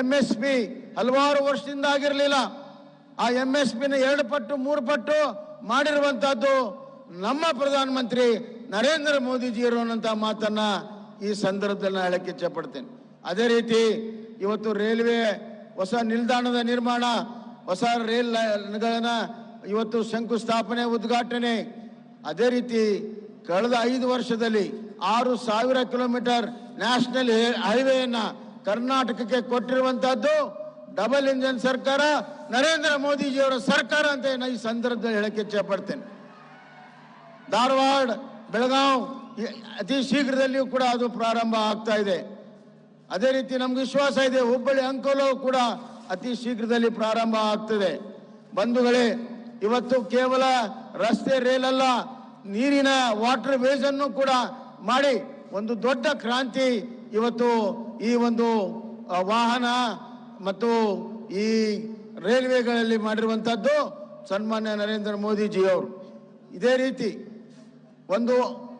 MSP ಹಲವಾರು ವರ್ಷದಿಂದ ಆಗಿರಲಿಲ್ಲ. ಆ MSPನ 2 ಪಟ್ಟು 3 ಪಟ್ಟು ಮಾಡಿರುವಂತಹದ್ದು ನಮ್ಮ ಪ್ರಧಾನಮಂತ್ರಿ ನರೇಂದ್ರ ಮೋದಿಜಿ ಇರುವಂತಹ ಮಾತನ್ನ ಈ ಸಂದರ್ಭದಲ್ಲಿ ನಾನು ಹೇಳಕ್ಕೆ ಇಚ್ಛೆ ಪಡ್ತೇನೆ. ಅದೇ ರೀತಿ ಇವತ್ತು ರೈಲ್ವೆ ಹೊಸ ನಿಲ್ದಾಣದ ನಿರ್ಮಾಣ, ಹೊಸ ರೈಲ್ಗಳನ್ನ ಇವತ್ತು ಶಂಕುಸ್ಥಾಪನೆ, ಉದ್ಘಾಟನೆ. ಅದೇ ರೀತಿ ಕಳೆದ 5 ವರ್ಷದಲ್ಲಿ 6,000 ಕಿಲೋಮೀಟರ್ ನ್ಯಾಷನಲ್ ಹೈವೇಯನ್ನ ಕರ್ನಾಟಕಕ್ಕೆ ಕೊಟ್ಟಿರುವಂತಹದ್ದು ಡಬಲ್ ಇಂಜಿನ್ ಸರ್ಕಾರ, ನರೇಂದ್ರ ಮೋದಿಜಿಯವರ ಸರ್ಕಾರ ಅಂತ ಈ ಸಂದರ್ಭದಲ್ಲಿ ಹೇಳಕ್ಕೆ ಇಚ್ಛೆ ಪಡ್ತೇನೆ. ಧಾರವಾಡ, ಬೆಳಗಾವ್ ಅತಿ ಶೀಘ್ರದಲ್ಲಿಯೂ ಕೂಡ ಅದು ಪ್ರಾರಂಭ ಆಗ್ತಾ ಇದೆ. ಅದೇ ರೀತಿ ನಮ್ಗೆ ವಿಶ್ವಾಸ ಇದೆ, ಹುಬ್ಬಳ್ಳಿ ಅಂಕೋಲ ಕೂಡ ಅತಿ ಶೀಘ್ರದಲ್ಲಿ ಪ್ರಾರಂಭ ಆಗ್ತದೆ. ಬಂಧುಗಳೇ, ಇವತ್ತು ಕೇವಲ ರಸ್ತೆ ರೈಲ್ ಅಲ್ಲ, ನೀರಿನ ವಾಟರ್ ವೇಸ್ ಅನ್ನು ಕೂಡ ಮಾಡಿ ಒಂದು ದೊಡ್ಡ ಕ್ರಾಂತಿ ಇವತ್ತು ಈ ಒಂದು ವಾಹನ ಮತ್ತು ಈ ರೈಲ್ವೆಗಳಲ್ಲಿ ಮಾಡಿರುವಂತಹದ್ದು ಸನ್ಮಾನ್ಯ ನರೇಂದ್ರ ಮೋದಿಜಿ ಅವರು. ಇದೇ ರೀತಿ ಒಂದು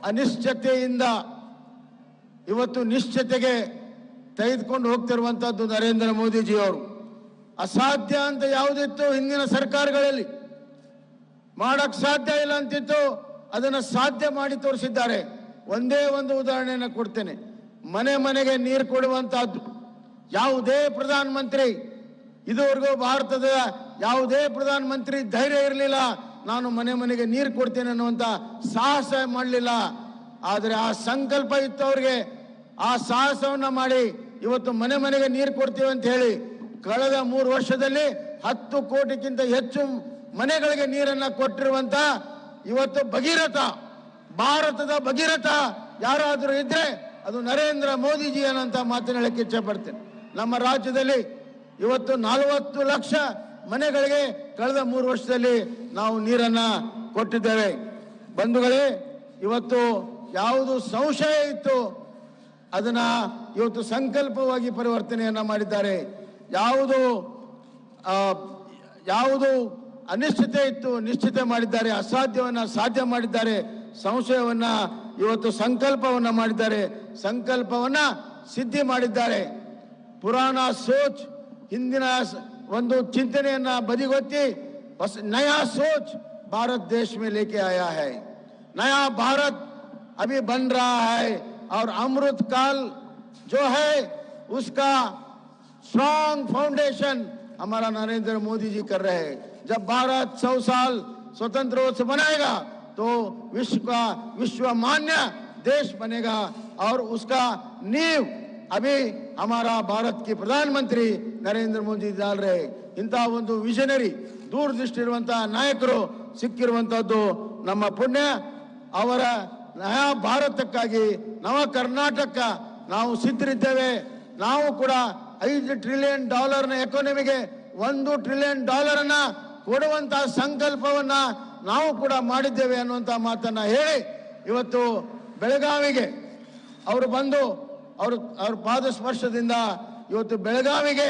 ಅನಿಶ್ಚಿತೆಯಿಂದ ಇವತ್ತು ನಿಶ್ಚಿತೆಗೆ ತೆಗೆದುಕೊಂಡು ಹೋಗ್ತಿರುವಂತಹದ್ದು ನರೇಂದ್ರ ಮೋದಿಜಿ ಅವರು. ಅಸಾಧ್ಯ ಅಂತ ಯಾವುದಿತ್ತು ಹಿಂದಿನ ಸರ್ಕಾರಗಳಲ್ಲಿ, ಮಾಡಕ್ ಸಾಧ್ಯ ಇಲ್ಲ ಅಂತಿತ್ತು, ಅದನ್ನು ಸಾಧ್ಯ ಮಾಡಿ ತೋರಿಸಿದ್ದಾರೆ. ಒಂದೇ ಒಂದು ಉದಾಹರಣೆಯನ್ನು ಕೊಡ್ತೇನೆ. ಮನೆ ಮನೆಗೆ ನೀರು ಕೊಡುವಂತಹದ್ದು ಯಾವುದೇ ಪ್ರಧಾನಮಂತ್ರಿ ಇದುವರೆಗೂ ಭಾರತದ ಯಾವುದೇ ಪ್ರಧಾನಮಂತ್ರಿ ಧೈರ್ಯ ಇರಲಿಲ್ಲ, ನಾನು ಮನೆ ಮನೆಗೆ ನೀರು ಕೊಡ್ತೇನೆ ಅನ್ನುವಂತ ಸಾಹಸ ಮಾಡಲಿಲ್ಲ. ಆದರೆ ಆ ಸಂಕಲ್ಪ ಇತ್ತು ಅವ್ರಿಗೆ. ಆ ಸಾಹಸವನ್ನ ಮಾಡಿ ಇವತ್ತು ಮನೆ ಮನೆಗೆ ನೀರು ಕೊಡ್ತೀವಿ ಅಂತ ಹೇಳಿ ಕಳೆದ 3 ವರ್ಷದಲ್ಲಿ 10 ಕೋಟಿಗಿಂತ ಹೆಚ್ಚು ಮನೆಗಳಿಗೆ ನೀರನ್ನ ಕೊಟ್ಟಿರುವಂತ ಇವತ್ತು ಭಗೀರಥ, ಭಾರತದ ಭಗೀರಥ ಯಾರಾದರೂ ಇದ್ರೆ ಅದು ನರೇಂದ್ರ ಮೋದಿಜಿ ಅನ್ನೋಂಥ ಮಾತನ್ನ ಹೇಳಕ್ಕೆ ಇಚ್ಛೆ ಪಡ್ತೇನೆ. ನಮ್ಮ ರಾಜ್ಯದಲ್ಲಿ ಇವತ್ತು 40 ಲಕ್ಷ ಮನೆಗಳಿಗೆ ಕಳೆದ 3 ವರ್ಷದಲ್ಲಿ ನಾವು ನೀರನ್ನ ಕೊಟ್ಟಿದ್ದೇವೆ. ಬಂಧುಗಳೇ, ಇವತ್ತು ಯಾವುದು ಸಂಶಯ ಇತ್ತು ಅದನ್ನ ಇವತ್ತು ಸಂಕಲ್ಪವಾಗಿ ಪರಿವರ್ತನೆಯನ್ನ ಮಾಡಿದ್ದಾರೆ. ಯಾವುದು ಅನಿಶ್ಚಿತೆ ಇತ್ತು ನಿಶ್ಚಿತ ಮಾಡಿದ್ದಾರೆ, ಅಸಾಧ್ಯವನ್ನ ಸಾಧ್ಯ ಮಾಡಿದ್ದಾರೆ, ಸಂಶಯವನ್ನ ಇವತ್ತು ಸಂಕಲ್ಪವನ್ನ ಮಾಡಿದ್ದಾರೆ, ಸಂಕಲ್ಪವನ್ನ ಸಿದ್ಧಿ ಮಾಡಿದ್ದಾರೆ. ಪುರಾಣ ಸೋಚ್, ಹಿಂದಿನ ಒಂದು ಚಿಂತನೆಯನ್ನ ಬದಿಗೊತ್ತಿ ನಯಾ सोच भारत देश में लेके आया है. नया भारत अभी बन रहा है और अमृत काल जो है उसका स्ट्रॉन्ग फाउंडेशन हमारा नरेंद्र मोदी जी कर रहे हैं. जब भारत 100 साल स्वतंत्र रूप से बनाएगा तो विश्व मान्य देश बनेगा और उसका नींव अभी हमारा भारत के प्रधानमंत्री नरेंद्र मोदी डाल रहे. इंತಹ ಒಂದು ವಿಷನರಿ ದೂರದೃಷ್ಟಿ ಇರುವಂತಹ ನಾಯಕರು ಸಿಕ್ಕಿರುವಂತಹದ್ದು ನಮ್ಮ ಪುಣ್ಯ. ಅವರ ನಯ ಭಾರತಕ್ಕಾಗಿ ನವ ಕರ್ನಾಟಕ ನಾವು ಸಿದ್ಧರಿದ್ದೇವೆ. ನಾವು ಕೂಡ $5 ಟ್ರಿಲಿಯನ್ ಎಕಾನಮಿಗೆ $1 ಟ್ರಿಲಿಯನ್ ಕೊಡುವಂತಹ ಸಂಕಲ್ಪವನ್ನ ನಾವು ಕೂಡ ಮಾಡಿದ್ದೇವೆ ಅನ್ನುವಂತ ಮಾತನ್ನ ಹೇಳಿ ಇವತ್ತು ಬೆಳಗಾವಿಗೆ ಅವರು ಬಂದು ಅವ್ರ ಪಾದ ಸ್ಪರ್ಶದಿಂದ ಇವತ್ತು ಬೆಳಗಾವಿಗೆ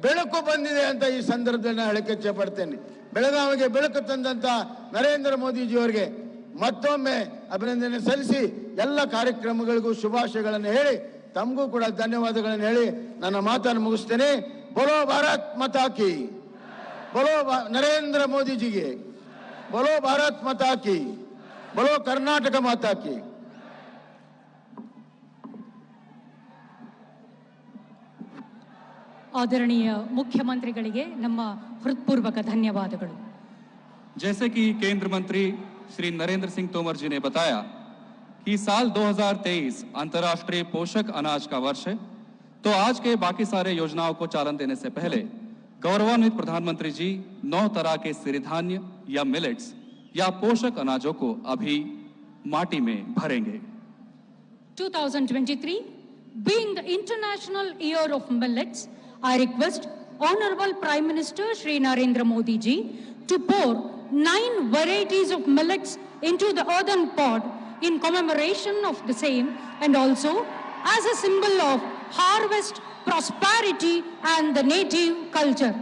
ಬೆಳಕು ಬಂದಿದೆ ಅಂತ ಈ ಸಂದರ್ಭದಲ್ಲಿ ಹೇಳಕ್ಕೆ ಇಚ್ಛೆ ಪಡ್ತೇನೆ. ಬೆಳಗಾವಿಗೆ ಬೆಳಕು ತಂದಂತ ನರೇಂದ್ರ ಮೋದಿಜಿ ಅವರಿಗೆ ಮತ್ತೊಮ್ಮೆ ಅಭಿನಂದನೆ ಸಲ್ಲಿಸಿ ಎಲ್ಲ ಕಾರ್ಯಕ್ರಮಗಳಿಗೂ ಶುಭಾಶಯಗಳನ್ನು ಹೇಳಿ ತಮಗೂ ಕೂಡ ಧನ್ಯವಾದಗಳನ್ನು ಹೇಳಿ ನನ್ನ ಮಾತನ್ನು ಮುಗಿಸ್ತೇನೆ. ಬೋಲೋ ಭಾರತ್ ಮಾತಾ ಕಿ, ಬೋಲೋ ನರೇಂದ್ರ ಮೋದಿಜಿಗೆ, ಬೋಲೋ ಭಾರತ್ ಮಾತಾ ಕಿ, ಬೋಲೋ ಕರ್ನಾಟಕ ಮಾತಾ ಕಿ. ಆದರಣೀಯ ಮುಖ್ಯಮಂತ್ರಿಗಳಿಗೆ ನಮ್ಮ ಹೃತ್ಪೂರ್ವಕ ಧನ್ಯವಾದಗಳು. जैसे कि केंद्र मंत्री श्री नरेंद्र सिंह तोमर जी ने बताया कि साल 2023 अंतर्राष्ट्रीय पोषक अनाज का वर्ष है, तो आज के बाकी सारे योजनाओं को चालन देने से पहले गौरवान्वित प्रधानमंत्री जी 9 तरह के सिरिधान्य या मिलेट्स या पोषक अनाजों को अभी माटी में भरेंगे. 2023 being the International Year of Millets, I request Honorable Prime Minister Shri Narendra Modi ji to pour 9 varieties of millets into the earthen pot in commemoration of the same, and also as a symbol of harvest, prosperity and the native culture.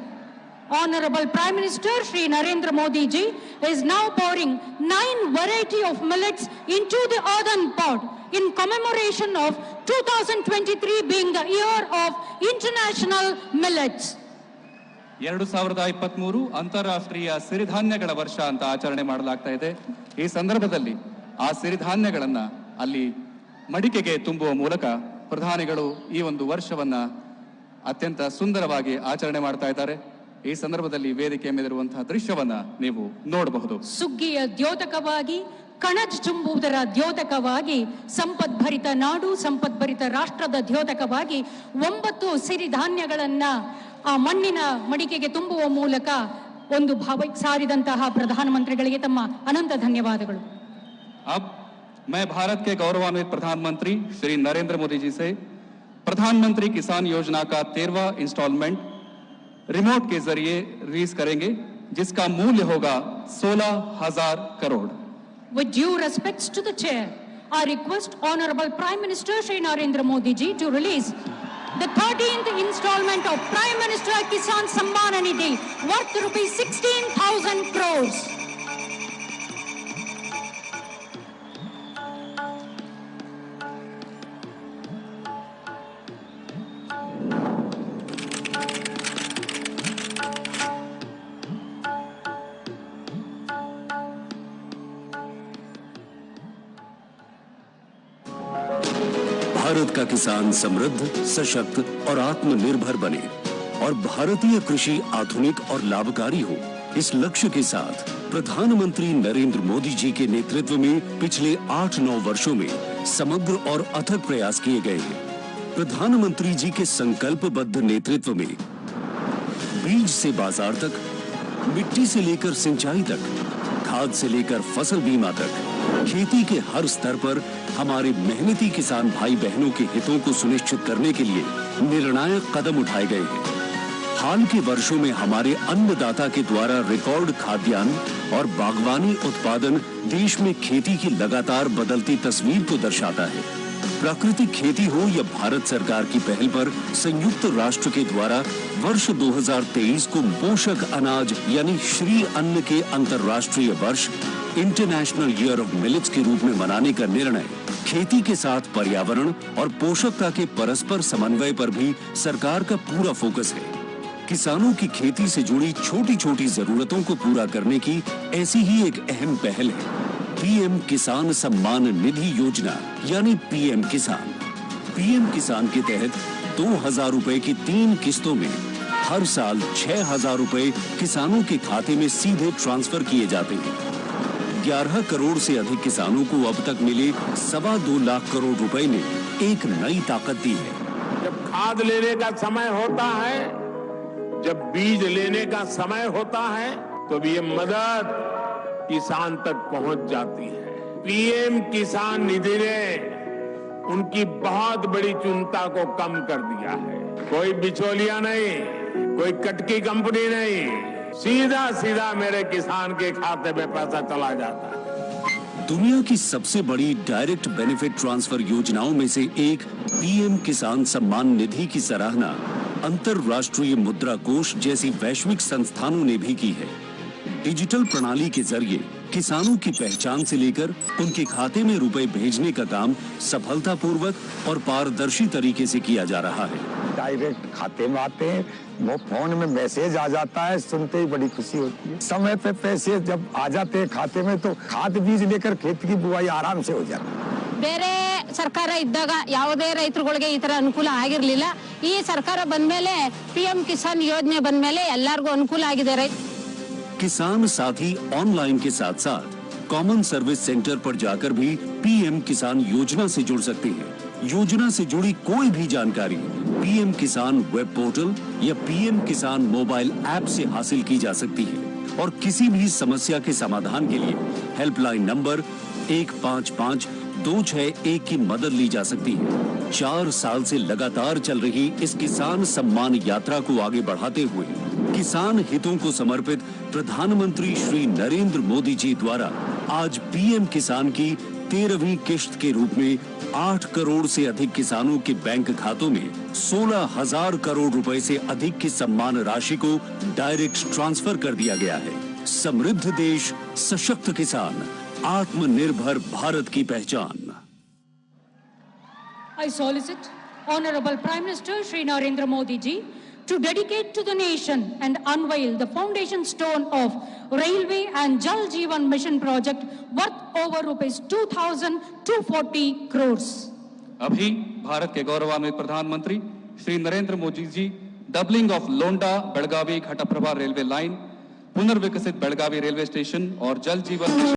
Honorable Prime Minister Shri Narendra Modi ji is now pouring 9 variety of millets into the earthen pot in commemoration of 2023 being the year of International Millets. 2023 ಅಂತಾರಾಷ್ಟ್ರೀಯ ಸಿರಿಧಾನ್ಯಗಳ ವರ್ಷ ಅಂತ ಆಚರಣೆ ಮಾಡಲಾಗ್ತಾ ಇದೆ. ಈ ಸಂದರ್ಭದಲ್ಲಿ ಆ ಸಿರಿಧಾನ್ಯಗಳನ್ನ ಅಲ್ಲಿ ಮಡಿಕೆಗೆ ತುಂಬುವ ಮೂಲಕ ಪ್ರಧಾನಿಗಳು ಈ ಒಂದು ವರ್ಷವನ್ನ ಅತ್ಯಂತ ಸುಂದರವಾಗಿ ಆಚರಣೆ ಮಾಡ್ತಾ ಇದ್ದಾರೆ. ಈ ಸಂದರ್ಭದಲ್ಲಿ ವೇದಿಕೆ ಮೇಲಿರುವಂತಹ ದೃಶ್ಯವನ್ನ ನೀವು ನೋಡಬಹುದು. ಸುಗ್ಗಿಯ ದ್ಯೋತಕವಾಗಿ, ಕಣಜ ತುಂಬುವುದರ ದ್ಯೋತಕವಾಗಿ, ಸಂಪದ್ಭರಿತ ನಾಡು, ಸಂಪದ್ಭರಿತ ರಾಷ್ಟ್ರದ ದ್ಯೋತಕವಾಗಿ 9 ಸಿರಿಧಾನ್ಯಗಳನ್ನ ಆ ಮಣ್ಣಿನ ಮಡಿಕೆಗೆ ತುಂಬುವ ಮೂಲಕ ಒಂದು ಭಾವಕ್ಕೆ ಸಾರಿದಂತಹ ಪ್ರಧಾನಮಂತ್ರಿಗಳಿಗೆ ತಮ್ಮ ಅನಂತ ಧನ್ಯವಾದಗಳು. अब मैं भारत के गौरवान्वित प्रधानमंत्री श्री नरेंद्र मोदी जी से प्रधानमंत्री किसान योजना का 13वां इंस्टॉलमेंट रिमोट के जरिए रिलीज करेंगे, जिसका मूल्य होगा 16,000 crore. With due respects to the chair, I request Honorable Prime Minister Shri Narendra Modi ji to release the 13th installment of Prime Minister Kisan Samman Nidhi worth rupees 16,000 crores. Bharat का किसान समृद्ध, सशक्त और आत्मनिर्भर बने और भारतीय कृषि आधुनिक और लाभकारी हो, इस लक्ष्य के साथ प्रधानमंत्री नरेंद्र मोदी जी के नेतृत्व में पिछले 8-9 वर्षों में समग्र और अथक प्रयास किए गए हैं. प्रधानमंत्री जी के संकल्पबद्ध नेतृत्व में बीज से बाजार तक, मिट्टी से लेकर सिंचाई तक, खाद से लेकर फसल बीमा तक, खेती के हर स्तर पर हमारे मेहनती किसान भाई बहनों के हितों को सुनिश्चित करने के लिए निर्णायक कदम उठाए गए हैं. हाल के वर्षों में हमारे अन्नदाता के द्वारा रिकॉर्ड खाद्यान्न और बागवानी उत्पादन देश में खेती की लगातार बदलती तस्वीर को दर्शाता है. प्राकृतिक खेती हो या भारत सरकार की पहल पर संयुक्त राष्ट्र के द्वारा वर्ष 2023 को पोषक अनाज यानी श्री अन्न के अंतर्राष्ट्रीय वर्ष इंटरनेशनल ईयर ऑफ मिलेट्स के रूप में मनाने का निर्णय खेती के साथ पर्यावरण और पोषकता के परस्पर समन्वय पर भी सरकार का पूरा फोकस है. किसानों की खेती से जुड़ी छोटी छोटी जरूरतों को पूरा करने की ऐसी ही एक अहम पहल है पीएम किसान सम्मान निधि योजना यानी पीएम किसान. पीएम किसान के तहत 2,000 रुपए की 3 किस्तों में हर साल 6,000 रुपए किसानों के खाते में सीधे ट्रांसफर किए जाते हैं. 11 करोड़ से अधिक किसानों को अब तक मिले 2.25 लाख करोड़ रुपए ने एक नई ताकत दी है. जब खाद लेने का समय होता है, जब बीज लेने का समय होता है, तो ये मदद किसान तक पहुंच जाती है. पीएम किसान निधि ने उनकी बहुत बड़ी चिंता को कम कर दिया है। कोई बिचौलिया नहीं, कोई कटकी कंपनी नहीं, सीधा सीधा मेरे किसान के खाते में पैसा चला जाता है। दुनिया की सबसे बड़ी डायरेक्ट बेनिफिट ट्रांसफर योजनाओं में से एक पीएम किसान सम्मान निधि की सराहना अंतर्राष्ट्रीय मुद्रा कोष जैसी वैश्विक संस्थानों ने भी की है। डिजिटल प्रणाली के जरिए किसानों की पहचान से लेकर उनके खाते में रुपए भेजने का काम सफलतापूर्वक और पारदर्शी तरीके से किया जा रहा है। डायरेक्ट खाते में आते हैं, वो फोन में मैसेज आ जाता है, सुनते ही बड़ी खुशी होती है। समय पे पैसे जब आ जाते हैं खाते में तो खाद बीज लेकर खेत की बुआई आराम से हो जाती है। ಬೇರೆ ಸರ್ಕಾರ ಇದ್ದಾಗ ಯಾವುದೇ ರೈತರುಗಳಿಗೆ ಈ ತರ ಅನುಕೂಲ ಆಗಿರಲಿಲ್ಲ। ಈ ಸರ್ಕಾರ ಬಂದ್ಮೇಲೆ ಪಿಎಂ ಕಿಸಾನ್ ಯೋಜನೆ ಬಂದ್ಮೇಲೆ ಎಲ್ಲರಿಗೂ ಅನುಕೂಲ ಆಗಿದೆ। किसान साथी ऑनलाइन के साथ साथ कॉमन सर्विस सेंटर पर जाकर भी पीएम किसान योजना से जुड़ सकते हैं। योजना से जुड़ी कोई भी जानकारी पीएम किसान वेब पोर्टल या पीएम किसान मोबाइल ऐप से हासिल की जा सकती है और किसी भी समस्या के समाधान के लिए हेल्पलाइन नंबर 155261 की मदद ली जा सकती है। 4 साल से लगातार चल रही इस किसान सम्मान यात्रा को आगे बढ़ाते हुए किसान हितों को समर्पित प्रधानमंत्री श्री नरेंद्र मोदी जी द्वारा आज पीएम किसान की 13वीं किश्त के रूप में 8 करोड़ से अधिक किसानों के बैंक खातों में 16,000 करोड़ रुपए से अधिक की सम्मान राशि को डायरेक्ट ट्रांसफर कर दिया गया है। समृद्ध देश, सशक्त किसान, आत्मनिर्भर भारत की पहचान। I solicit Honorable Prime Minister Shri Narendra Modi ji to dedicate to the nation and unveil the foundation stone of Railway and Jal Jeevan Mission project worth over rupees 2,240 crores. अभी भारत के गौरवान्वित प्रधानमंत्री Shri Narendra Modi ji doubling of Londa Belagavi Ghataprabha railway line, पुनर्विकसित Belagavi railway station और जल जीवन mission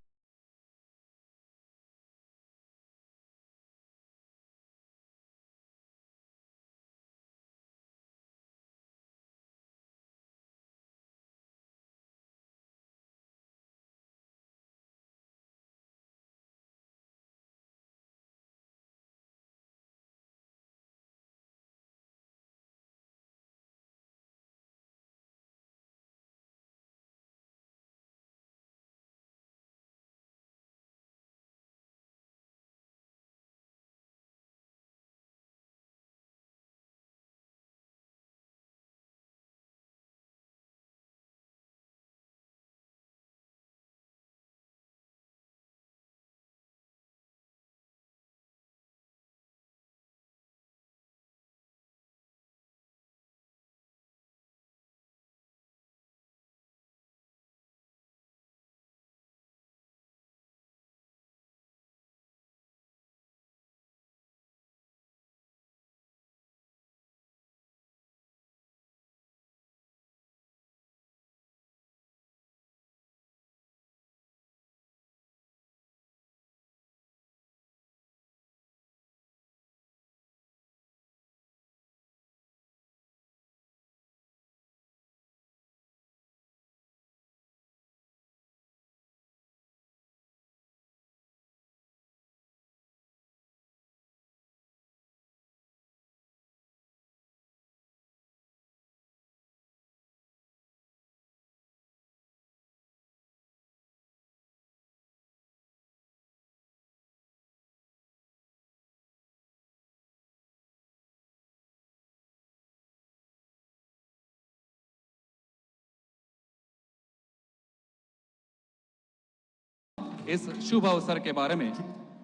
इस शुभ अवसर के बारे में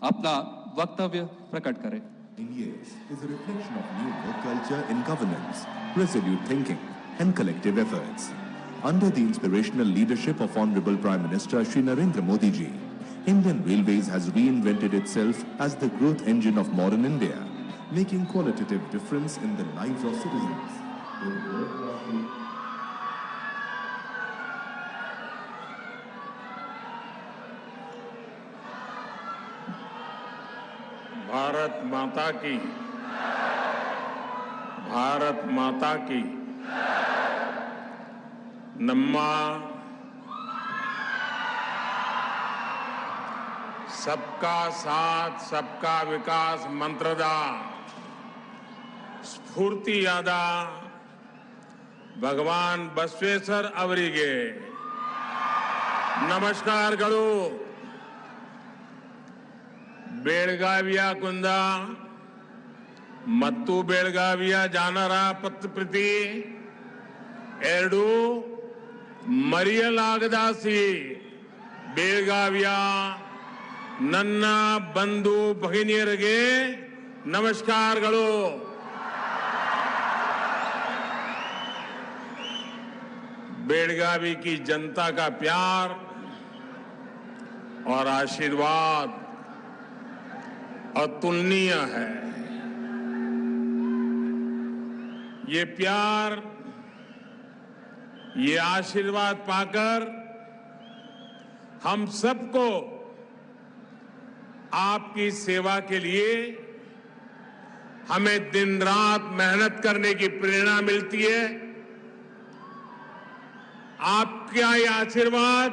अपना वक्तव्य प्रकट करें। Years is a reflection of new work culture in governance, resolute thinking and collective efforts. Under the inspirational leadership of Honorable Prime Minister Shri Narendra Modi ji, Indian Railways has reinvented itself as the growth engine of modern India, making qualitative difference in the lives of citizens. Bharat माता की, भारत माता की। ನಮ್ಮ सबका साथ सबका विकास मंत्रदा ಸ್ಫೂರ್ತಿಯಾದ ಭಗವಾನ್ ಬಸವೇಶ್ವರ ಅವರಿಗೆ ನಮಸ್ಕಾರಗಳು. ಬೆಳಗಾವಿಯ ಕುಂದ ಮತ್ತು ಬೆಳಗಾವಿಯ ಜನರ ಪ್ರತಿ ಎರಡು ಮರೆಯಲಾಗದ ಸಿಹಿ. ಬೆಳಗಾವಿಯ ನನ್ನ ಬಂಧು ಭಗಿನಿಯರಿಗೆ ನಮಸ್ಕಾರಗಳು. बेलगावी की जनता का प्यार और आशीर्वाद अतुलनीय है. ये प्यार, ये आशीर्वाद पाकर हम सबको आपकी सेवा के लिए हमें दिन रात मेहनत करने की प्रेरणा मिलती है. आपका ये आशीर्वाद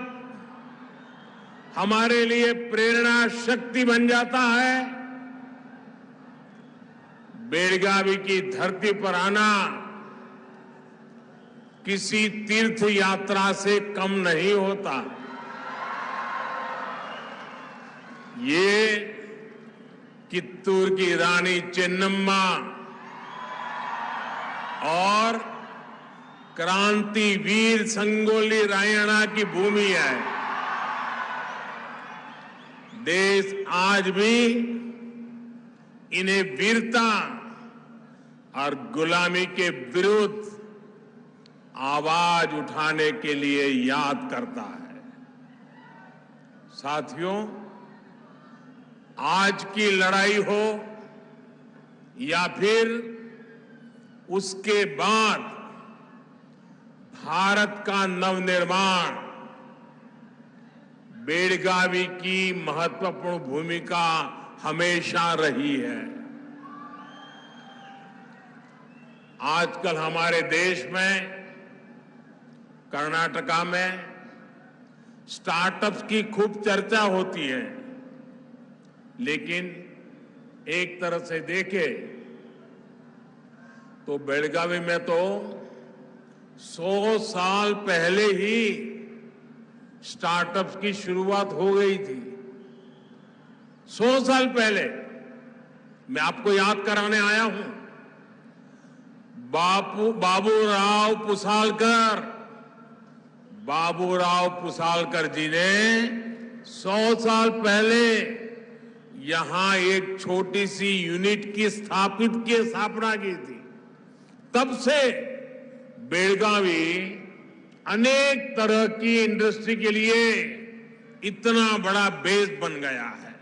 हमारे लिए प्रेरणा शक्ति बन जाता है. बेलगावी की धरती पर आना किसी तीर्थ यात्रा से कम नहीं होता. ये कित्तूर की रानी चेन्नम्मा और क्रांतिवीर संगोली रायण्णा की भूमि है. देश आज भी इन्हें वीरता और गुलामी के विरुद्ध आवाज उठाने के लिए याद करता है. साथियों, आज की लड़ाई हो या फिर उसके बाद भारत का नवनिर्माण, बेलगावी की महत्वपूर्ण भूमिका हमेशा रही है. आजकल हमारे देश में, कर्नाटका में स्टार्टअप्स की खूब चर्चा होती है, लेकिन एक तरह से देखें तो बेलगावी में तो 100 साल पहले ही स्टार्टअप्स की शुरुआत हो गई थी. 100 साल पहले. मैं आपको याद कराने आया हूं. बाबूराव पुसालकर जी ने 100 साल पहले यहां एक छोटी सी यूनिट की स्थापना की थी. तब से बेलगावी अनेक तरह की इंडस्ट्री के लिए इतना बड़ा बेस बन गया है.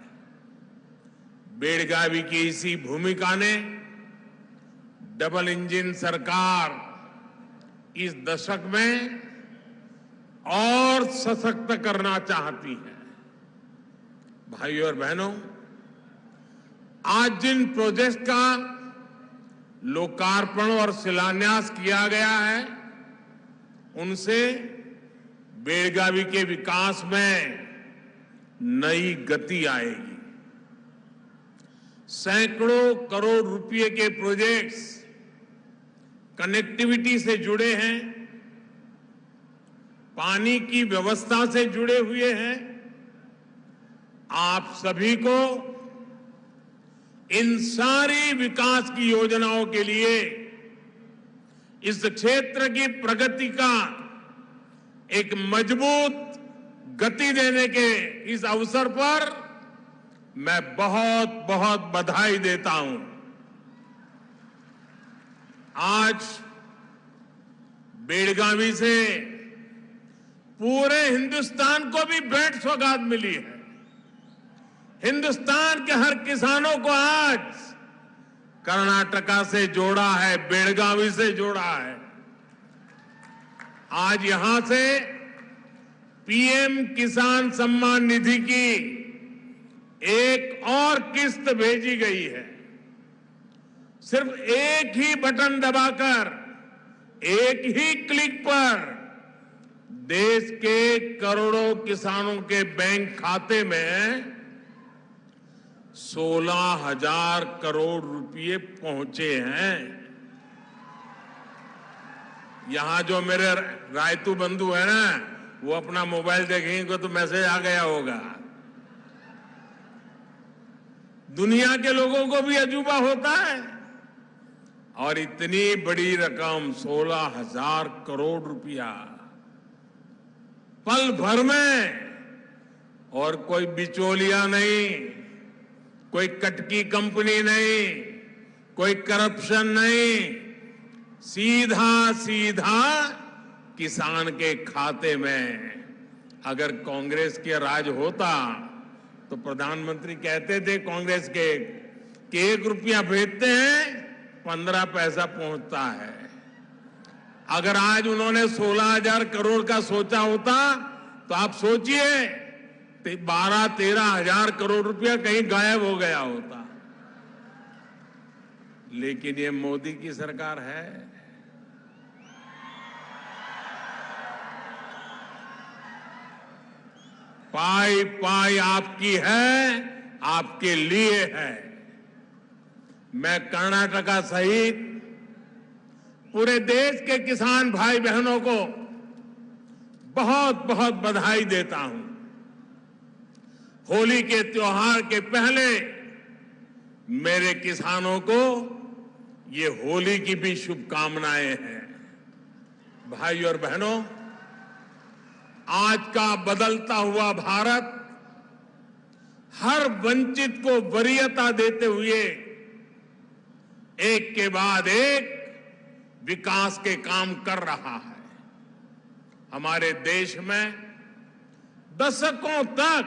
बेलगावी की इसी भूमिका ने डबल इंजन सरकार इस दशक में और सशक्त करना चाहती है. भाइयों और बहनों, आज जिन प्रोजेक्ट का लोकार्पण और शिलान्यास किया गया है, उनसे बेलगावी के विकास में नई गति आएगी. सैकड़ों करोड़ रुपए के प्रोजेक्ट्स कनेक्टिविटी से जुड़े हैं, पानी की व्यवस्था से जुड़े हुए हैं. आप सभी को इन सारी विकास की योजनाओं के लिए इस क्षेत्र की प्रगति का एक मजबूत गति देने के इस अवसर पर मैं बहुत बहुत बधाई देता हूं. आज बेलगावी से पूरे हिंदुस्तान को भी भेंट सौगात मिली है. हिंदुस्तान के हर किसानों को आज कर्नाटका से जोड़ा है, बेलगावी से जोड़ा है. आज यहां से पीएम किसान सम्मान निधि की एक और किस्त भेजी गई है. सिर्फ एक ही बटन दबाकर, एक ही क्लिक पर देश के करोड़ों किसानों के बैंक खाते में 16,000 करोड़ रुपए पहुंचे हैं। यहां जो मेरे रायतू बंधु है ना, वो अपना मोबाइल देखेंगे तो मैसेज आ गया होगा। दुनिया के लोगों को भी अजूबा होता है। और इतनी बड़ी रकम 16,000 करोड़ रुपया पल भर में, और कोई बिचौलिया नहीं, कोई कटकी कंपनी नहीं, कोई करप्शन नहीं, सीधा सीधा किसान के खाते में। अगर कांग्रेस के राज होता तो प्रधानमंत्री कहते थे कांग्रेस के कि 1 रुपया भेजते हैं 15 पैसा पहुंचता है। अगर आज उन्होंने 16,000 करोड़ का सोचा होता तो आप सोचिए 12-13 हजार करोड़ रुपया कहीं गायब हो गया होता। लेकिन ये मोदी की सरकार है। पाई पाई आपकी है, आपके लिए है। मैं कर्नाटका सहित पूरे देश के किसान भाई बहनों को बहुत बहुत बधाई देता हूं। होली के त्योहार के पहले मेरे किसानों को ये होली की भी शुभकामनाएं हैं। भाई और बहनों, आज का बदलता हुआ भारत हर वंचित को वरीयता देते हुए एक के बाद एक विकास के काम कर रहा है। हमारे देश में दशकों तक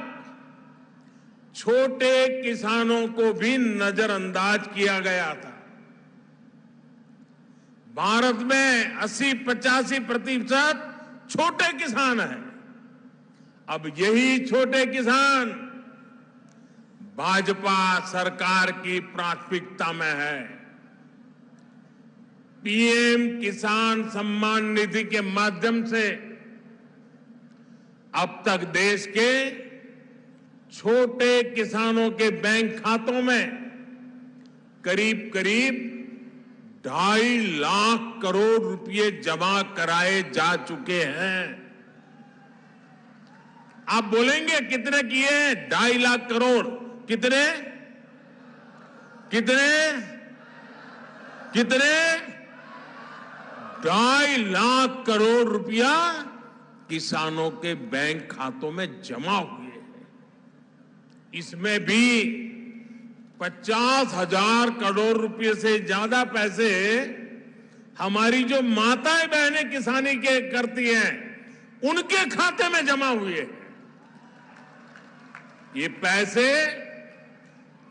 छोटे किसानों को भी नजरअंदाज किया गया था। भारत में 80-85% छोटे किसान हैं। अब यही छोटे किसान भाजपा सरकार की प्राथमिकता में है। पीएम किसान सम्मान निधि के माध्यम से अब तक देश के छोटे किसानों के बैंक खातों में करीब करीब 2.5 लाख करोड़ रुपए जमा कराए जा चुके हैं। आप बोलेंगे कितने किए? 2.5 लाख करोड़। कितने कितने कितने 2.5 लाख करोड़ रुपया किसानों के बैंक खातों में जमा हुए हैं। इसमें भी 50,000 करोड़ रुपए से ज्यादा पैसे हमारी जो माताएं बहनें किसानी के करती हैं उनके खाते में जमा हुए हैं। ये पैसे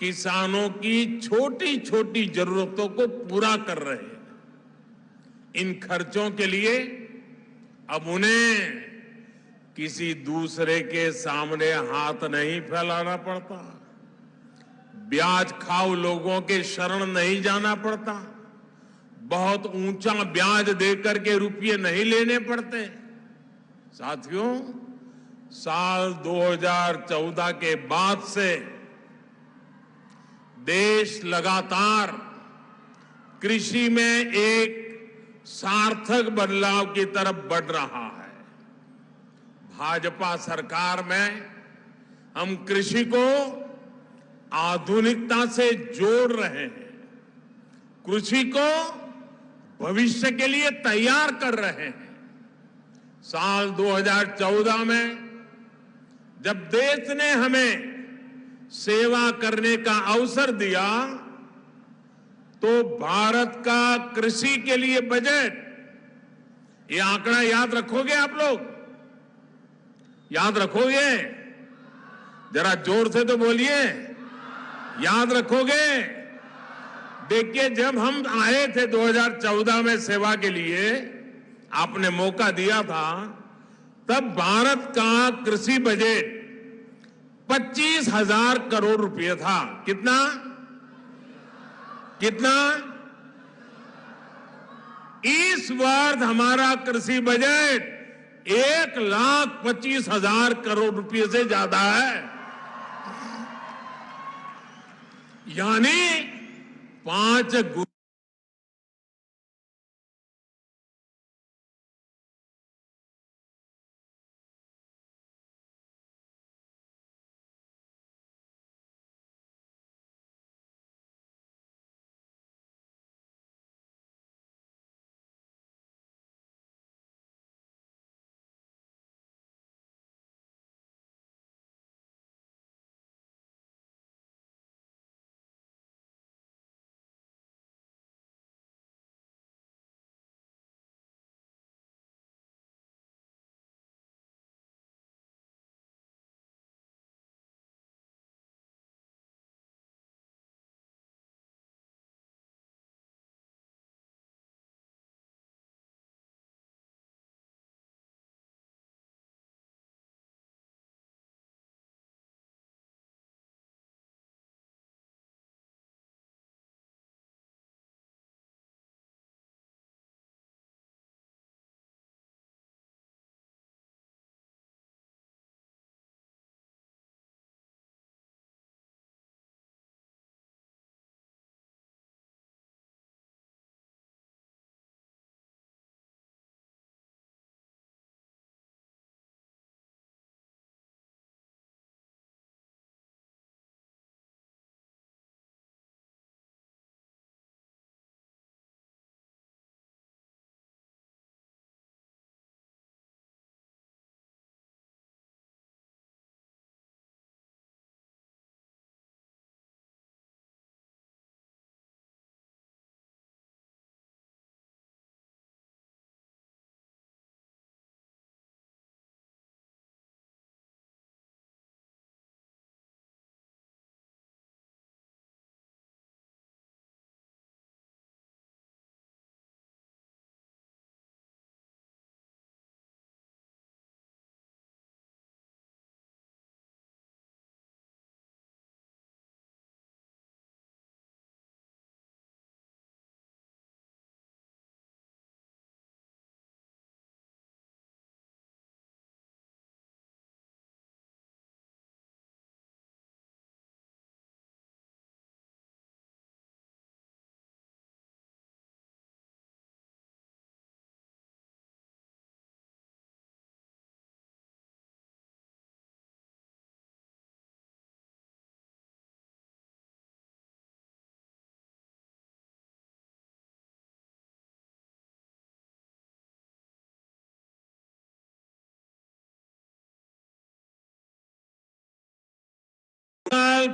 किसानों की छोटी छोटी जरूरतों को पूरा कर रहे हैं। इन खर्चों के लिए अब उन्हें किसी दूसरे के सामने हाथ नहीं फैलाना पड़ता, ब्याज खाऊ लोगों के शरण नहीं जाना पड़ता, बहुत ऊंचा ब्याज देकर के रुपये नहीं लेने पड़ते। साथियों, साल 2014 के बाद से देश लगातार कृषि में एक सार्थक बदलाव की तरफ बढ़ रहा है। भाजपा सरकार में हम कृषि को आधुनिकता से जोड़ रहे हैं, कृषि को भविष्य के लिए तैयार कर रहे हैं। साल 2014 में जब देश ने हमें सेवा करने का अवसर दिया तो भारत का कृषि के लिए बजट, ये आंकड़ा याद रखोगे आप लोग? याद रखोगे? जरा जोर से तो बोलिए, याद रखोगे? देखिए, जब हम आए थे 2014 में सेवा के लिए, आपने मौका दिया था, तब भारत का कृषि बजट 25,000 करोड़ रुपए था। कितना कितना? इस वर्ष हमारा कृषि बजट 1,25,000 करोड़ रुपए से ज्यादा है। यानी 5 गुना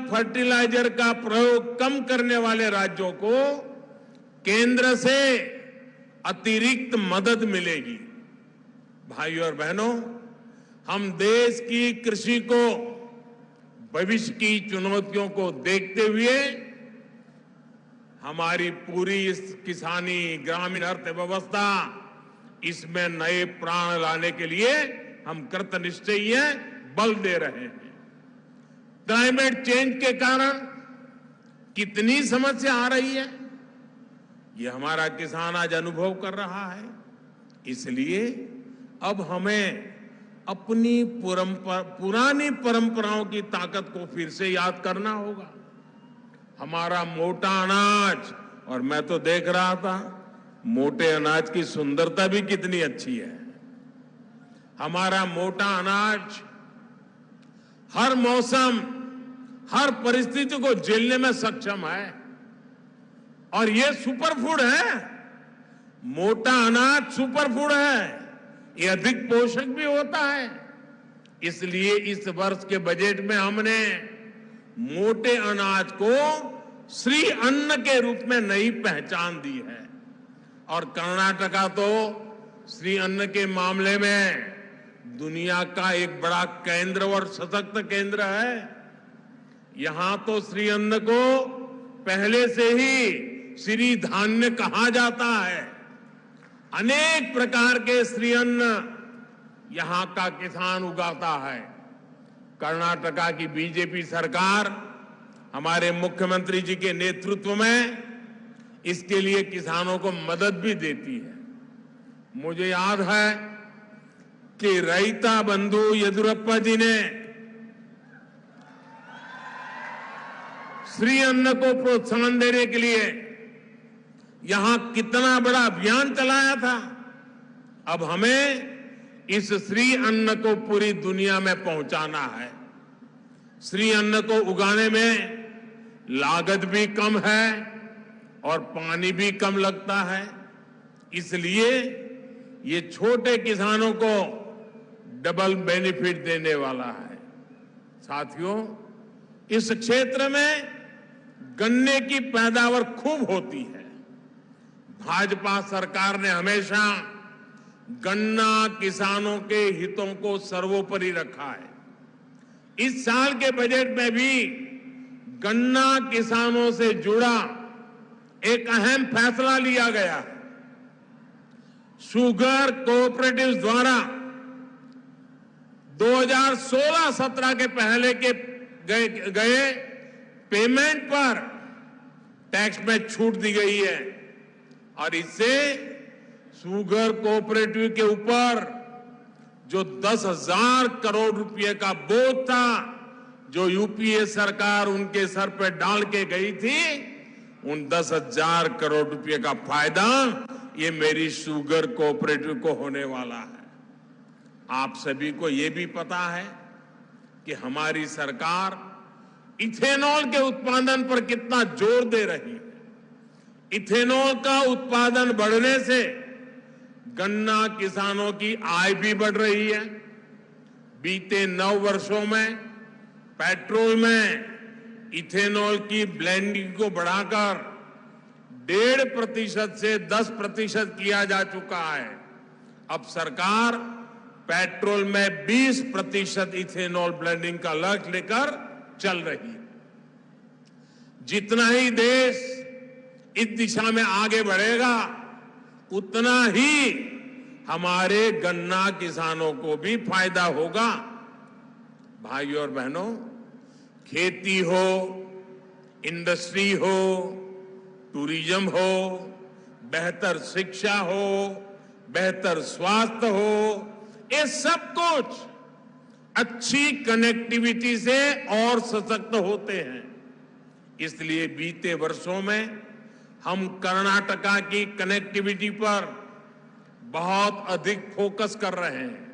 फर्टिलाइजर का प्रयोग कम करने वाले राज्यों को केंद्र से अतिरिक्त मदद मिलेगी। भाइयों और बहनों, हम देश की कृषि को भविष्य की चुनौतियों को देखते हुए हमारी पूरी इस किसानी ग्रामीण अर्थव्यवस्था इसमें नए प्राण लाने के लिए हम कृतनिश्चयी हैं, बल दे रहे हैं। क्लाइमेट चेंज के कारण कितनी समस्या आ रही है, ये हमारा किसान आज अनुभव कर रहा है। इसलिए अब हमें अपनी पुरानी परंपराओं की ताकत को फिर से याद करना होगा। हमारा मोटा अनाज, और मैं तो देख रहा था मोटे अनाज की सुंदरता भी कितनी अच्छी है। हमारा मोटा अनाज हर मौसम, हर परिस्थिति को झेलने में सक्षम है और ये सुपरफूड है। मोटा अनाज सुपरफूड है, ये अधिक पोषक भी होता है। इसलिए इस वर्ष के बजट में हमने मोटे अनाज को श्री अन्न के रूप में नई पहचान दी है। और कर्नाटका तो श्री अन्न के मामले में दुनिया का एक बड़ा केंद्र और सशक्त केंद्र है। यहां तो श्री अन्न को पहले से ही श्री धान्य कहा जाता है। अनेक प्रकार के श्री अन्न यहां का किसान उगाता है। कर्नाटका की बीजेपी सरकार हमारे मुख्यमंत्री जी के नेतृत्व में इसके लिए किसानों को मदद भी देती है। मुझे याद है कि रैता बंधु येदियुरप्पा जी ने फ्री अन्न को प्रोत्साहन देने के लिए यहां कितना बड़ा अभियान चलाया था। अब हमें इस श्री अन्न को पूरी दुनिया में पहुंचाना है। श्री अन्न को उगाने में लागत भी कम है और पानी भी कम लगता है, इसलिए ये छोटे किसानों को डबल बेनिफिट देने वाला है। साथियों, इस क्षेत्र में गन्ने की पैदावार खूब होती है। भाजपा सरकार ने हमेशा गन्ना किसानों के हितों को सर्वोपरि रखा है। इस साल के बजट में भी गन्ना किसानों से जुड़ा एक अहम फैसला लिया गया है। शुगर कोऑपरेटिव्स द्वारा 2016-17 के पहले के गए पेमेंट पर टैक्स में छूट दी गई है और इससे शुगर कोऑपरेटिव के ऊपर जो 10,000 करोड़ रुपए का बोझ था, जो यूपीए सरकार उनके सर पे डाल के गई थी, उन 10,000 करोड़ रुपए का फायदा ये मेरी शुगर कोऑपरेटिव को होने वाला है। आप सभी को ये भी पता है कि हमारी सरकार इथेनॉल के उत्पादन पर कितना जोर दे रही है। इथेनॉल का उत्पादन बढ़ने से गन्ना किसानों की आय भी बढ़ रही है। बीते 9 वर्षों में पेट्रोल में इथेनॉल की ब्लेंडिंग को बढ़ाकर 1.5% से 10% किया जा चुका है। अब सरकार पेट्रोल में 20% इथेनॉल ब्लेंडिंग का लक्ष्य लेकर चल रही है। जितना ही देश इस दिशा में आगे बढ़ेगा, उतना ही हमारे गन्ना किसानों को भी फायदा होगा। भाइयों और बहनों, खेती हो, इंडस्ट्री हो, टूरिज्म हो, बेहतर शिक्षा हो, बेहतर स्वास्थ्य हो, ये सब कुछ अच्छी कनेक्टिविटी से और सशक्त होते हैं। इसलिए बीते वर्षों में हम कर्नाटका की कनेक्टिविटी पर बहुत अधिक फोकस कर रहे हैं।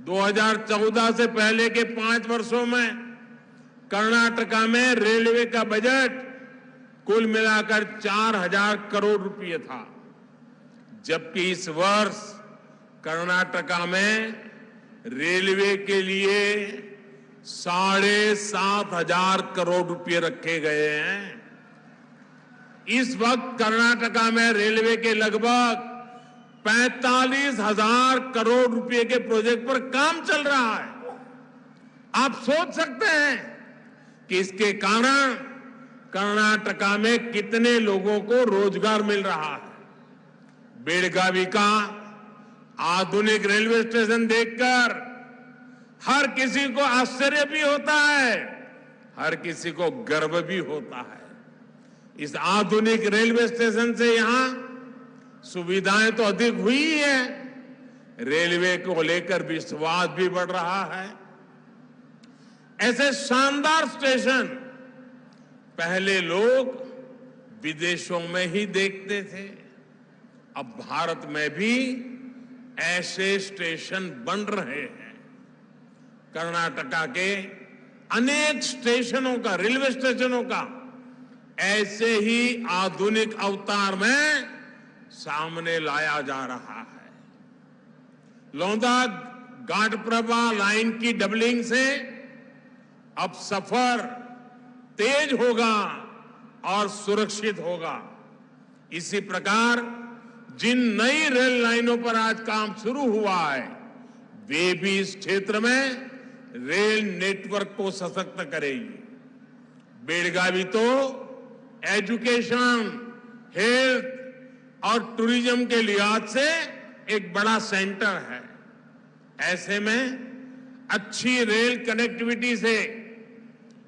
2014 से पहले के 5 वर्षों में कर्नाटका में रेलवे का बजट कुल मिलाकर 4,000 करोड़ रुपए था, जबकि इस वर्ष कर्नाटका में रेलवे के लिए 7,500 करोड़ रुपए रखे गए हैं। इस वक्त कर्नाटका में रेलवे के लगभग 45,000 करोड़ रुपए के प्रोजेक्ट पर काम चल रहा है। आप सोच सकते हैं कि इसके कारण कर्नाटका में कितने लोगों को रोजगार मिल रहा है। बेळगावी का आधुनिक रेलवे स्टेशन देखकर हर किसी को आश्चर्य भी होता है, हर किसी को गर्व भी होता है। इस आधुनिक रेलवे स्टेशन से यहां सुविधाएं तो अधिक हुई है, रेलवे को लेकर विश्वास भी बढ़ रहा है। ऐसे शानदार स्टेशन पहले लोग विदेशों में ही देखते थे, अब भारत में भी ऐसे स्टेशन बन रहे हैं। कर्नाटका के अनेक स्टेशनों का, रेलवे स्टेशनों का ऐसे ही आधुनिक अवतार में सामने लाया जा रहा है। लोंदा घाटप्रभा लाइन की डबलिंग से अब सफर तेज होगा और सुरक्षित होगा। इसी प्रकार जिन नई रेल लाइनों पर आज काम शुरू हुआ है, वे भी इस क्षेत्र में रेल नेटवर्क को सशक्त करेगी। बेळगावी तो एजुकेशन, हेल्थ और टूरिज्म के लिहाज से एक बड़ा सेंटर है। ऐसे में अच्छी रेल कनेक्टिविटी से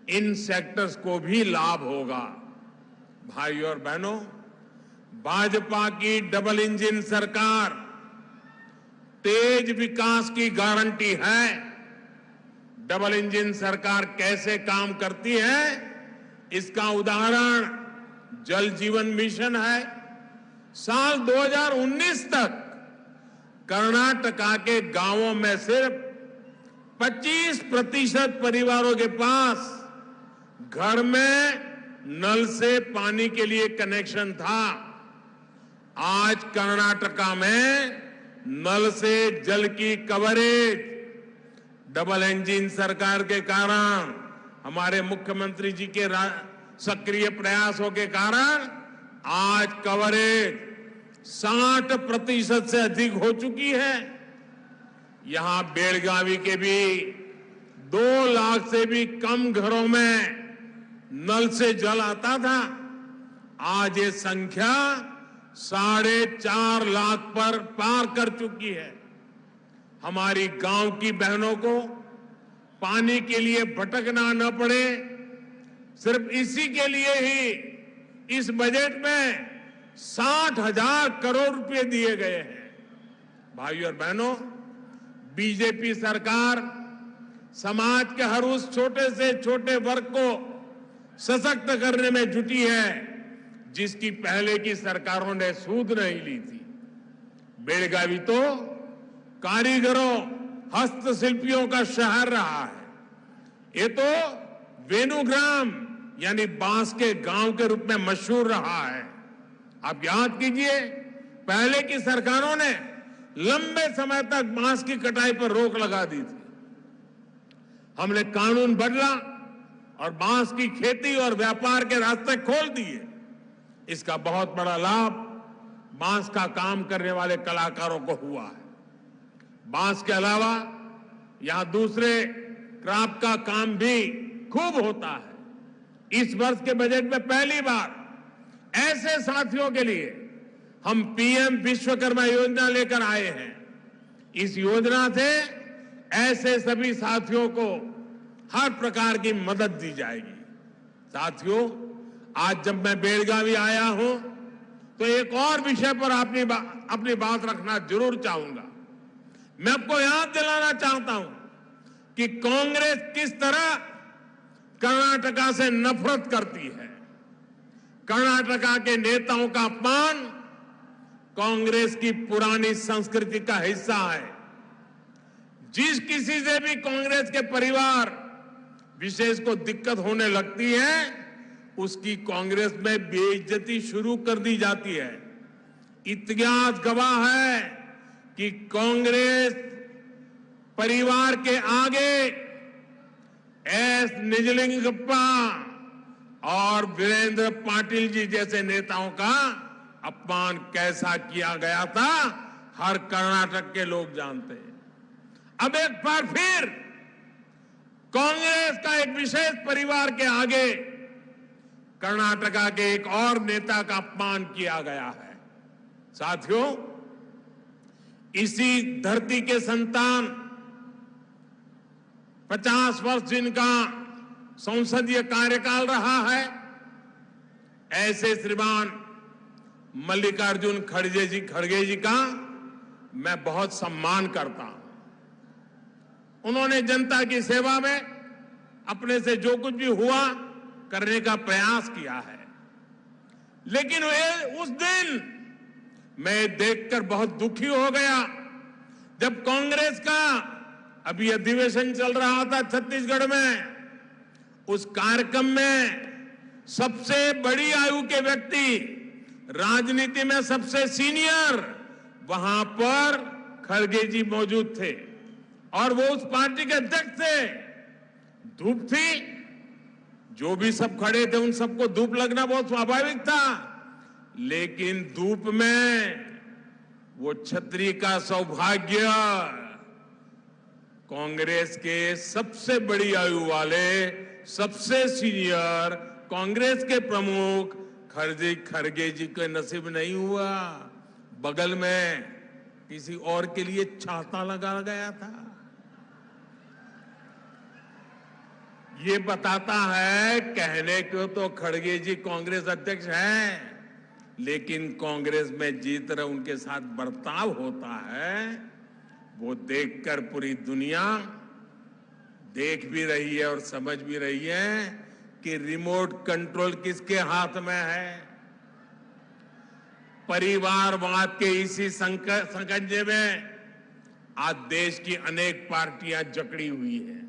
इन सेक्टर्स को भी लाभ होगा। भाइयों और बहनों, भाजपा की डबल इंजन सरकार तेज विकास की गारंटी है। डबल इंजन सरकार कैसे काम करती है, इसका उदाहरण जल जीवन मिशन है। साल 2019 तक कर्नाटका के गांवों में सिर्फ 25% परिवारों के पास घर में नल से पानी के लिए कनेक्शन था। आज कर्नाटका में नल से जल की कवरेज डबल इंजन सरकार के कारण, हमारे मुख्यमंत्री जी के सक्रिय प्रयासों के कारण आज कवरेज 60% से अधिक हो चुकी है। यहां बेलगावी के भी 2 लाख से भी कम घरों में नल से जल आता था। आज ये संख्या 4.5 लाख पर पार कर चुकी है। हमारी गांव की बहनों को पानी के लिए भटकना न पड़े, सिर्फ इसी के लिए ही इस बजट में 60,000 करोड़ रुपए दिए गए हैं। भाइयों और बहनों, बीजेपी सरकार समाज के हर उस छोटे से छोटे वर्ग को सशक्त करने में जुटी है जिसकी पहले की सरकारों ने सूद नहीं ली थी। बेलगावी तो कारीगरों, हस्तशिल्पियों का शहर रहा है। ये तो वेणुग्राम यानी बांस के गांव के रूप में मशहूर रहा है। आप याद कीजिए, पहले की सरकारों ने लंबे समय तक बांस की कटाई पर रोक लगा दी थी। हमने कानून बदला और बांस की खेती और व्यापार के रास्ते खोल दिए। इसका बहुत बड़ा लाभ बांस का काम करने वाले कलाकारों को हुआ है। बांस के अलावा यहां दूसरे क्राफ्ट का काम भी खूब होता है। इस वर्ष के बजट में पहली बार ऐसे साथियों के लिए हम पीएम विश्वकर्मा योजना लेकर आए हैं। इस योजना से ऐसे सभी साथियों को हर प्रकार की मदद दी जाएगी। साथियों, आज जब मैं बेलगावी आया हूं तो एक और विषय पर अपनी बात रखना जरूर चाहूंगा। मैं आपको याद दिलाना चाहता हूं कि कांग्रेस किस तरह कर्नाटका से नफरत करती है। कर्नाटका के नेताओं का अपमान कांग्रेस की पुरानी संस्कृति का हिस्सा है। जिस किसी से भी कांग्रेस के परिवार विशेष को दिक्कत होने लगती है, उसकी कांग्रेस में बेइज्जती शुरू कर दी जाती है। इतिहास गवाह है कि कांग्रेस परिवार के आगे एस निजलिंगप्पा और वीरेंद्र पाटिल जी जैसे नेताओं का अपमान कैसा किया गया था, हर कर्नाटक के लोग जानते हैं। अब एक बार फिर कांग्रेस का एक विशेष परिवार के आगे कर्नाटका के एक और नेता का अपमान किया गया है। साथियों, इसी धरती के संतान 50 वर्ष जिनका संसदीय कार्यकाल रहा है, ऐसे श्रीमान मल्लिकार्जुन खड़गे जी का मैं बहुत सम्मान करता हूं। उन्होंने जनता की सेवा में अपने से जो कुछ भी हुआ करने का प्रयास किया है। लेकिन उस दिन मैं देखकर बहुत दुखी हो गया जब कांग्रेस का अभी अधिवेशन चल रहा था छत्तीसगढ़ में। उस कार्यक्रम में सबसे बड़ी आयु के व्यक्ति, राजनीति में सबसे सीनियर, वहां पर खड़गे जी मौजूद थे और वो उस पार्टी के अध्यक्ष थे। धूप थी, जो भी सब खड़े थे उन सबको धूप लगना बहुत स्वाभाविक था, लेकिन धूप में वो छतरी का सौभाग्य कांग्रेस के सबसे बड़ी आयु वाले, सबसे सीनियर कांग्रेस के प्रमुख खड़गे जी के नसीब नहीं हुआ। बगल में किसी और के लिए छाता लगा गया था। ये बताता है, कहने को तो खड़गे जी कांग्रेस अध्यक्ष हैं, लेकिन कांग्रेस में जिस तरह उनके साथ बर्ताव होता है वो देखकर पूरी दुनिया देख भी रही है और समझ भी रही है कि रिमोट कंट्रोल किसके हाथ में है। परिवारवाद के इसी संकंजे में आज देश की अनेक पार्टियां जकड़ी हुई है।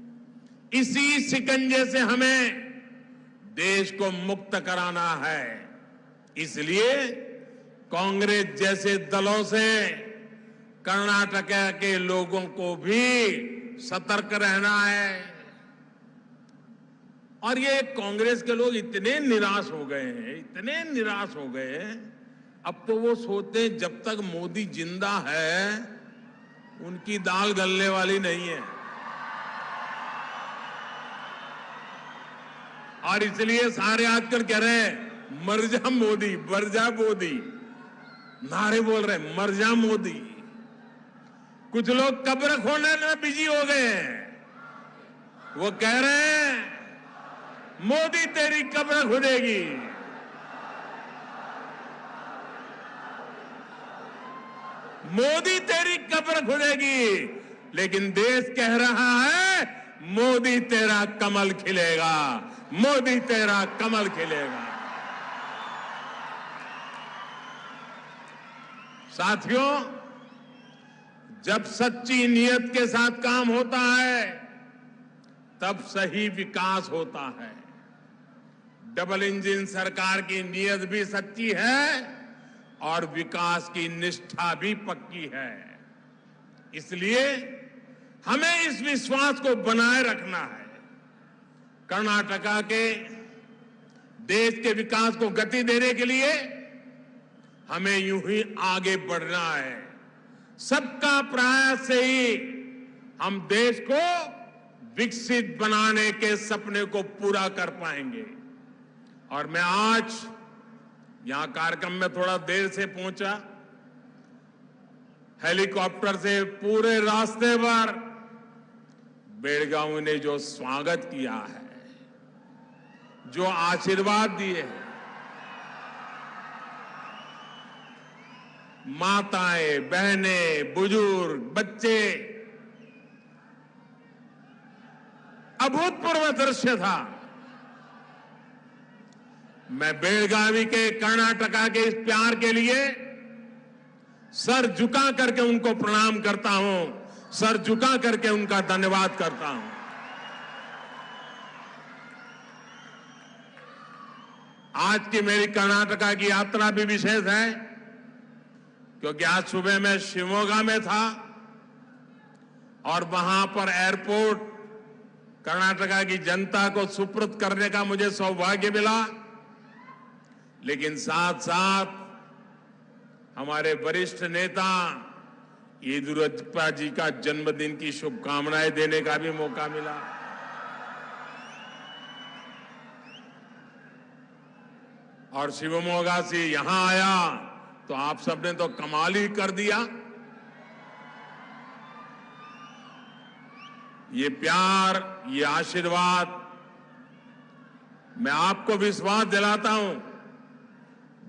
इसी शिकंजे से हमें देश को मुक्त कराना है। इसलिए कांग्रेस जैसे दलों से कर्नाटक के लोगों को भी सतर्क रहना है। और ये कांग्रेस के लोग इतने निराश हो गए हैं, अब तो वो सोचते हैं जब तक मोदी जिंदा है उनकी दाल गलने वाली नहीं है। और इसलिए सारे आजकल कह रहे हैं मर जा मोदी, मर जा मोदी, नारे बोल रहे हैं मर जा मोदी। कुछ लोग कब्र खोदने में बिजी हो गए हैं। वो कह रहे हैं मोदी तेरी कब्र खुदेगी। मोदी तेरी कब्र खुदेगी। लेकिन देश कह रहा है मोदी तेरा कमल खिलेगा, मोदी तेरा कमल खिलेगा। साथियों, जब सच्ची नियत के साथ काम होता है तब सही विकास होता है। डबल इंजन सरकार की नियत भी सच्ची है और विकास की निष्ठा भी पक्की है। इसलिए हमें इस विश्वास को बनाए रखना है। कर्नाटका के देश के विकास को गति देने के लिए हमें यूं ही आगे बढ़ना है। सबका प्रयास से ही हम देश को विकसित बनाने के सपने को पूरा कर पाएंगे। और मैं आज यहां कार्यक्रम में थोड़ा देर से पहुंचा। हेलीकॉप्टर से पूरे रास्ते पर बेलगावी ने जो स्वागत किया है, जो आशीर्वाद दिए हैं, माताएं, बहनें, बुजुर्ग, बच्चे, अभूतपूर्व दृश्य था। मैं बेलगावी के कर्नाटका के इस प्यार के लिए सर झुका करके उनको प्रणाम करता हूं, सर झुका करके उनका धन्यवाद करता हूं। आज की मेरी कर्नाटका की यात्रा भी विशेष है, क्योंकि आज सुबह मैं शिवमोगा में था और वहां पर एयरपोर्ट कर्नाटका की जनता को सुपुर्द करने का मुझे सौभाग्य मिला। लेकिन साथ साथ हमारे वरिष्ठ नेता येदियुरप्पा जी का जन्मदिन की शुभकामनाएं देने का भी मौका मिला। और शिवमोगा से यहां आया तो आप सबने तो कमाल ही कर दिया। ये प्यार, ये आशीर्वाद, मैं आपको विश्वास दिलाता हूं,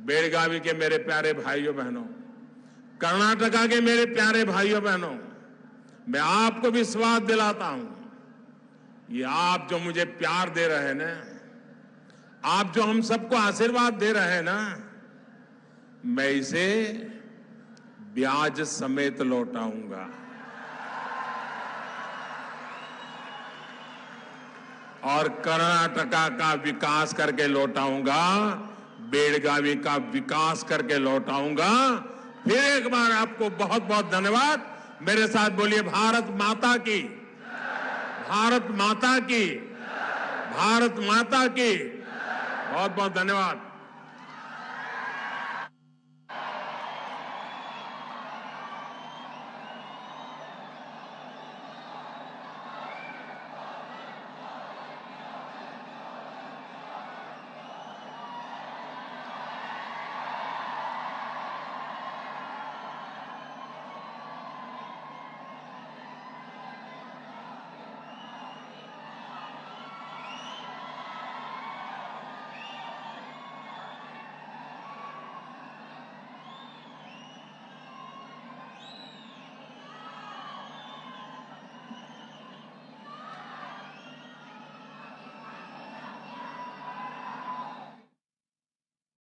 बेलगावी के मेरे प्यारे भाइयों बहनों, कर्नाटका के मेरे प्यारे भाइयों बहनों, मैं आपको विश्वास दिलाता हूं, ये आप जो मुझे प्यार दे रहे हैं ना, आप जो हम सबको आशीर्वाद दे रहे हैं ना, मैं इसे ब्याज समेत लौटाऊंगा। और कर्नाटका का विकास करके लौटाऊंगा, बेलगावी का विकास करके लौटाऊंगा। फिर एक बार आपको बहुत बहुत धन्यवाद। मेरे साथ बोलिए भारत माता की, भारत माता की, भारत माता की। बहुत बहुत धन्यवाद।